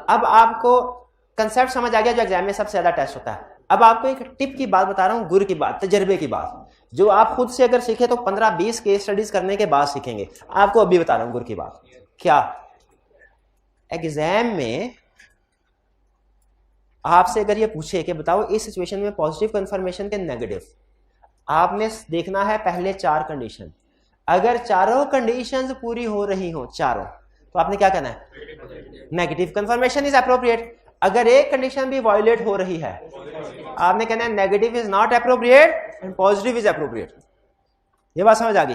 अब आपको कंसेप्ट समझ आ गया जो एग्जाम में सबसे ज्यादा टेस्ट होता है। अब आपको एक टिप की बात बता रहा हूं, गुर की बात, तजर्बे की बात, जो आप खुद से अगर सीखे तो 15-20 केस स्टडीज करने के बाद सीखेंगे। आपको अभी बता रहा हूं गुर की बात। क्या? एग्जाम में आपसे अगर ये पूछे कि बताओ इस सिचुएशन में पॉजिटिव कंफर्मेशन के नेगेटिव, आपने देखना है पहले 4 कंडीशन। अगर चारों कंडीशंस पूरी हो रही हो, चारों, तो आपने क्या कहना है? Negative confirmation is appropriate. अगर एक कंडीशन भी वायलेट हो रही है, आपने कहना है negative is not appropriate and positive is appropriate. ये बात समझ आ गई?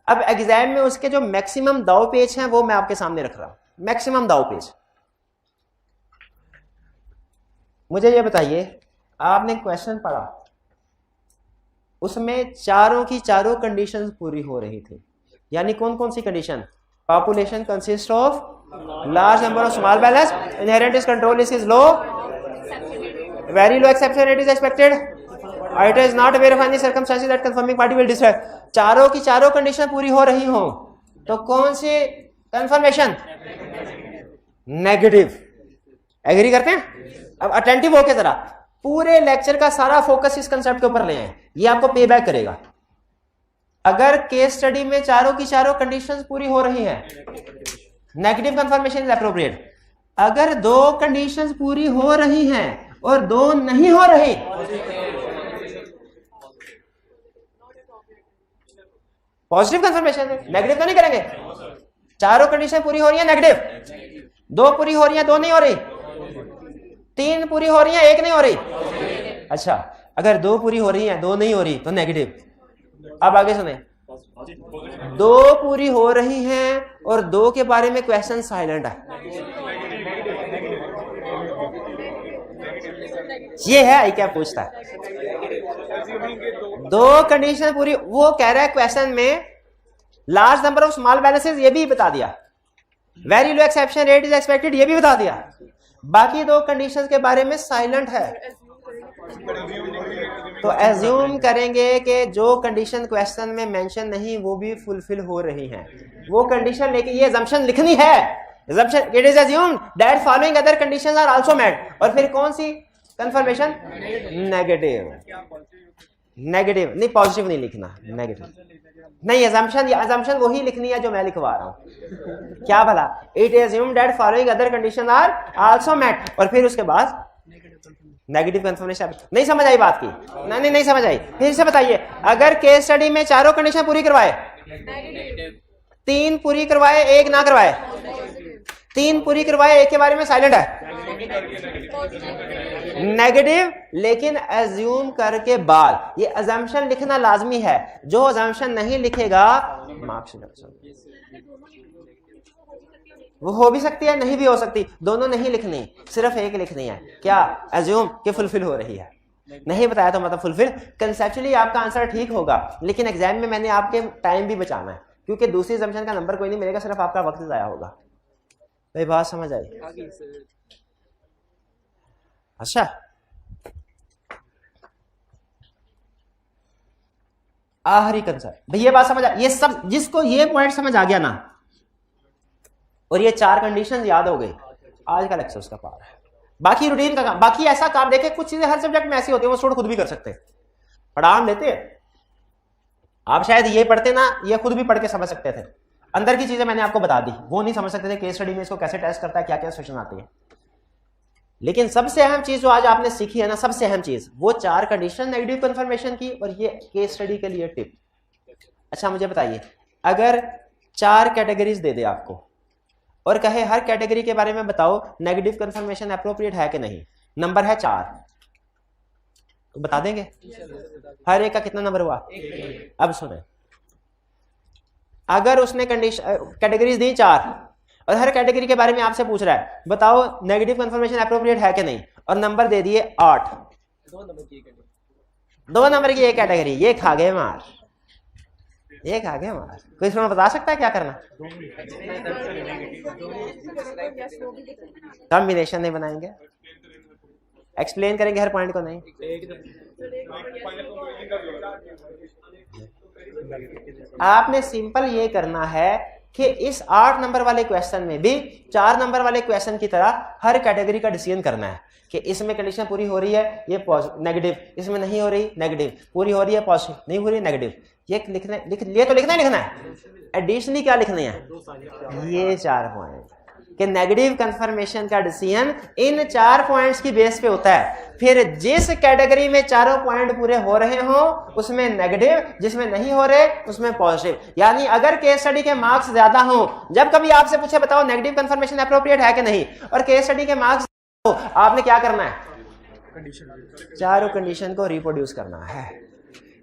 अब एग्जाम में उसके जो मैक्सिमम दाव पेच हैं वो मैं आपके सामने रख रहा हूं। मैक्सिमम दाव पेच, मुझे ये बताइए, आपने क्वेश्चन पढ़ा, उसमें चारों की चारों कंडीशंस पूरी हो रही थी। यानी कौन कौन सी condition? Population consist of large number of small balance, inherent risk control risk is low, very low exception rate is expected, auditor is not aware of any circumstances that confirming party will disregard. चारों की चारों condition पूरी हो रही हो तो कौन सी confirmation? Negative. Agree करते हैं? अब अटेंटिव होके जरा पूरे लेक्चर का सारा फोकस इस कंसेप्ट के ऊपर ले आए, ये आपको पे बैक करेगा। अगर केस स्टडी में चारों की चारों कंडीशंस पूरी हो रही हैं, नेगेटिव कंफर्मेशन इज एप्रोप्रिएट। अगर 2 कंडीशंस पूरी हो रही हैं और 2 नहीं हो रही, पॉजिटिव कंफर्मेशन है, नेगेटिव तो नहीं करेंगे। चारों कंडीशन पूरी हो रही है, नेगेटिव। 2 पूरी हो रही है, 2 नहीं हो रही। 3 पूरी हो रही है, 1 नहीं हो रही। अच्छा, अगर 2 पूरी हो रही है, 2 नहीं हो रही तो नेगेटिव। अब आगे सुने, 2 पूरी हो रही हैं और 2 के बारे में क्वेश्चन साइलेंट है। ये है आई क्या पूछता है। 2 कंडीशन पूरी, वो कह रहा है क्वेश्चन में large number of small balances, ये भी बता दिया, very low exception rate is expected, ये भी बता दिया। बाकी 2 कंडीशंस के बारे में साइलेंट है। तो एज्यूम करेंगे कि जो कंडीशन क्वेश्चन में मेंशन नहीं वो भी फुलफिल हो रही हैं, वो कंडीशन लेके ये assumption लिखनी है। assumption it is assumed that following other conditions are also met। और फिर कौन सी कंफर्मेशन? नेगेटिव। नेगेटिव नहीं, पॉजिटिव नहीं लिखना, नेगेटिव नहीं। assumption वही लिखनी है जो मैं लिखवा रहा हूं। क्या भला? it is assumed that following other conditions are also met, और फिर उसके बाद
नेगेटिव कंफर्मेशन नहीं समझ आई बात की? नहीं समझ आई, फिर से बताइए। अगर केस स्टडी में चारों कंडीशन पूरी करवाए, 3 पूरी करवाए, 1 ना करवाए, 3 पूरी करवाए, 1 के बारे में साइलेंट है, नेगेटिव, लेकिन एज्यूम करके बाद ये अजम्पशन लिखना लाजमी है। जो अजम्पशन नहीं लिखेगा मार्क्स वो हो भी सकती है, नहीं भी हो सकती, दोनों नहीं लिखनी, सिर्फ एक लिखनी है। क्या? एज्यूम कि फुलफिल हो रही है। नहीं बताया तो मतलब फुलफिल। कंसेप्चुअली आपका आंसर ठीक होगा, लेकिन एग्जाम में मैंने आपके टाइम भी बचाना है, क्योंकि दूसरी अजम्पशन का नंबर कोई नहीं मिलेगा, सिर्फ आपका वक्त जाया होगा। भाई बात समझ आई? अच्छा, आखिरी कंसेप्ट भाई, ये बात समझ आ, ये सब जिसको ये पॉइंट समझ आ गया ना और ये 4 कंडीशन याद हो गई, आज का लेक्चर उसका पार है। बाकी रूटीन का काम, बाकी ऐसा काम देखे, कुछ चीजें हर सब्जेक्ट में ऐसी होती है वो स्टूडेंट खुद भी कर सकते हैं। पढ़ा हम लेते हैं, आप शायद ये पढ़ते ना, ये खुद भी पढ़ के समझ सकते थे। अंदर की चीजें मैंने आपको बता दी, वो नहीं समझ सकते थे केस स्टडी में इसको कैसे टेस्ट करता है, क्या क्या सेशन आती है। लेकिन सबसे अहम चीज जो आज आपने सीखी है ना, सबसे अहम चीज वो 4 कंडीशन नेगेटिव कंफर्मेशन की, और ये केस स्टडी के लिए टिप। अच्छा मुझे बताइए, अगर 4 कैटेगरीज दे दे आपको और कहे हर कैटेगरी के बारे में बताओ नेगेटिव कंफर्मेशन अप्रोप्रिएट है कि नहीं, नंबर है 4, तो बता देंगे? हर एक का कितना नंबर हुआ? अब सुने, अगर उसने कंडीशन कैटेगरीज दी 4 और हर कैटेगरी के बारे में आपसे पूछ रहा है बताओ नेगेटिव कंफर्मेशन अप्रोप्रिएट है कि नहीं, और नंबर दे दिए 8, 2 नंबर की एक कैटेगरी, ये खा गए मार, ये खा गए मार। कोई इसमें बता सकता है क्या करना? कॉम्बिनेशन नहीं बनाएंगे, एक्सप्लेन करेंगे हर पॉइंट को नहीं। आपने सिंपल ये करना है कि इस 8 नंबर वाले क्वेश्चन में भी 4 नंबर वाले क्वेश्चन की तरह हर कैटेगरी का डिसीजन करना है कि इसमें कंडीशन पूरी हो रही है, ये नेगेटिव, इसमें नहीं हो रही नेगेटिव, पूरी हो रही है पॉजिटिव, नहीं हो रही नेगेटिव। ये लिखना ये तो लिखना है। एडिशनली क्या लिखने हैं? ये 4 पॉइंट कि नेगेटिव कंफर्मेशन का डिसीजन इन 4 पॉइंट्स की बेस पे होता है। फिर जिस कैटेगरी में चारों पॉइंट पूरे हो रहे हो उसमें नेगेटिव, जिसमें नहीं हो रहे उसमें पॉजिटिव। यानी अगर केस स्टडी के मार्क्स ज्यादा हो, जब कभी आपसे पूछे बताओ नेगेटिव कंफर्मेशन अप्रोप्रिएट है कि नहीं, और केस स्टडी के मार्क्स हो, आपने क्या करना है? चारों कंडीशन को रिप्रोड्यूस करना है।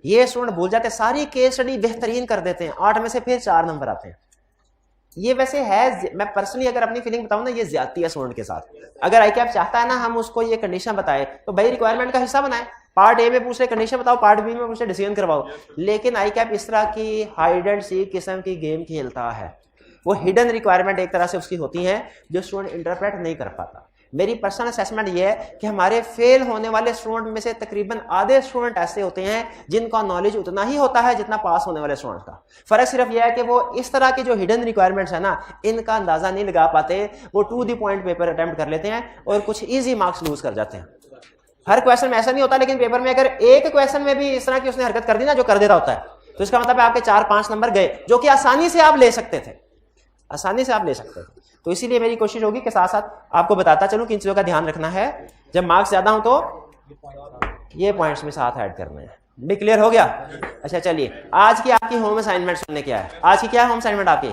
ये स्टूडेंट भूल जाते, सारी केस स्टडी बेहतरीन कर देते हैं, 8 में से फिर 4 नंबर आते हैं। ये वैसे है, मैं पर्सनली अगर अपनी फीलिंग बताऊं ना, ये ज्यादती है स्टूडेंट के साथ। अगर आई कैप चाहता है ना हम उसको ये कंडीशन बताए तो भाई रिक्वायरमेंट का हिस्सा बनाए, पार्ट ए में पूछ रहे कंडीशन बताओ, पार्ट बी में पूछ रहे डिसीजन करवाओ। लेकिन आई कैप इस तरह की हाइड एंड सीक किस्म की गेम खेलता है, वो हिडन रिक्वायरमेंट एक तरह से उसकी होती है जो स्टूडेंट इंटरप्रेट नहीं कर पाता। मेरी पर्सनल असेसमेंट ये है कि हमारे फेल होने वाले स्टूडेंट में से तकरीबन आधे स्टूडेंट ऐसे होते हैं जिनका नॉलेज उतना ही होता है जितना पास होने वाले स्टूडेंट का। फर्क सिर्फ यह है कि वो इस तरह की जो हिडन रिक्वायरमेंट्स है ना, इनका अंदाजा नहीं लगा पाते, वो to the point paper attempt कर लेते हैं और कुछ ईजी मार्क्स लूज कर जाते हैं। हर क्वेश्चन में ऐसा नहीं होता, लेकिन पेपर में अगर एक क्वेश्चन में भी इस तरह की उसने हरकत कर दी ना जो कर देता होता है, तो इसका मतलब आपके 4-5 नंबर गए, जो कि आसानी से आप ले सकते थे, आसानी से आप ले सकते थे। तो इसीलिए मेरी कोशिश होगी कि साथ साथ आपको बताता चलूं कि इन चीजों का ध्यान रखना है। जब मार्क्स ज्यादा हो तो ये पॉइंट्स में साथ ऐड करने हैं। भी क्लियर हो गया? अच्छा चलिए, आज की आपकी होम असाइनमेंट सुनने क्या है? आज की क्या है होम असाइनमेंट आपकी?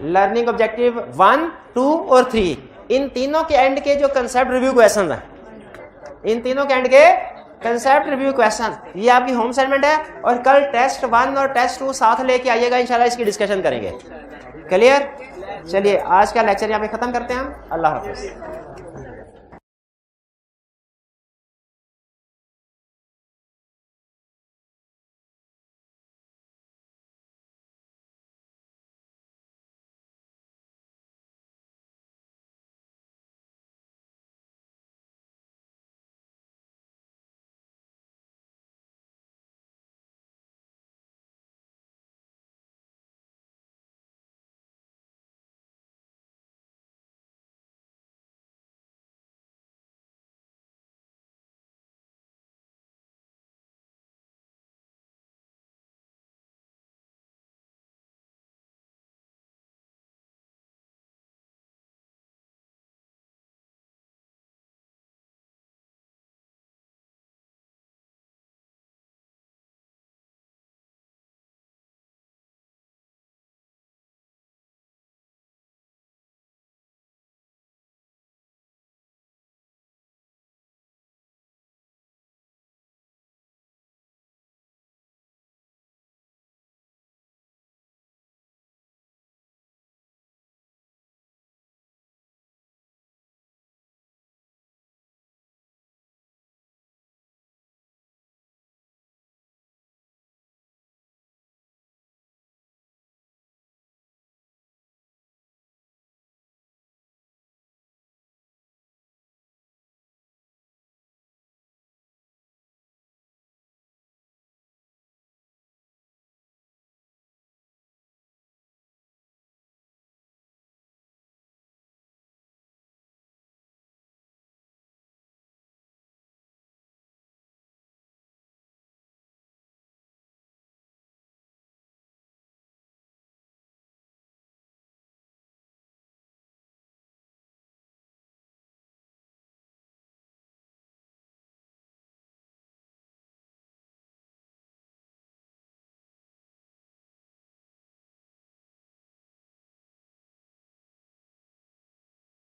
लर्निंग ऑब्जेक्टिव 1, 2 और 3, इन तीनों के एंड के जो कंसेप्ट रिव्यू क्वेश्चन है, इन तीनों के एंड के कंसेप्ट रिव्यू क्वेश्चन, ये आपकी होम असाइनमेंट है। और कल टेस्ट 1 और टेस्ट 2 साथ लेके आइएगा, इंशाल्लाह इसकी डिस्कशन करेंगे। क्लियर? चलिए आज का लेक्चर यहाँ पे खत्म करते हैं हम। अल्लाह हाफिज।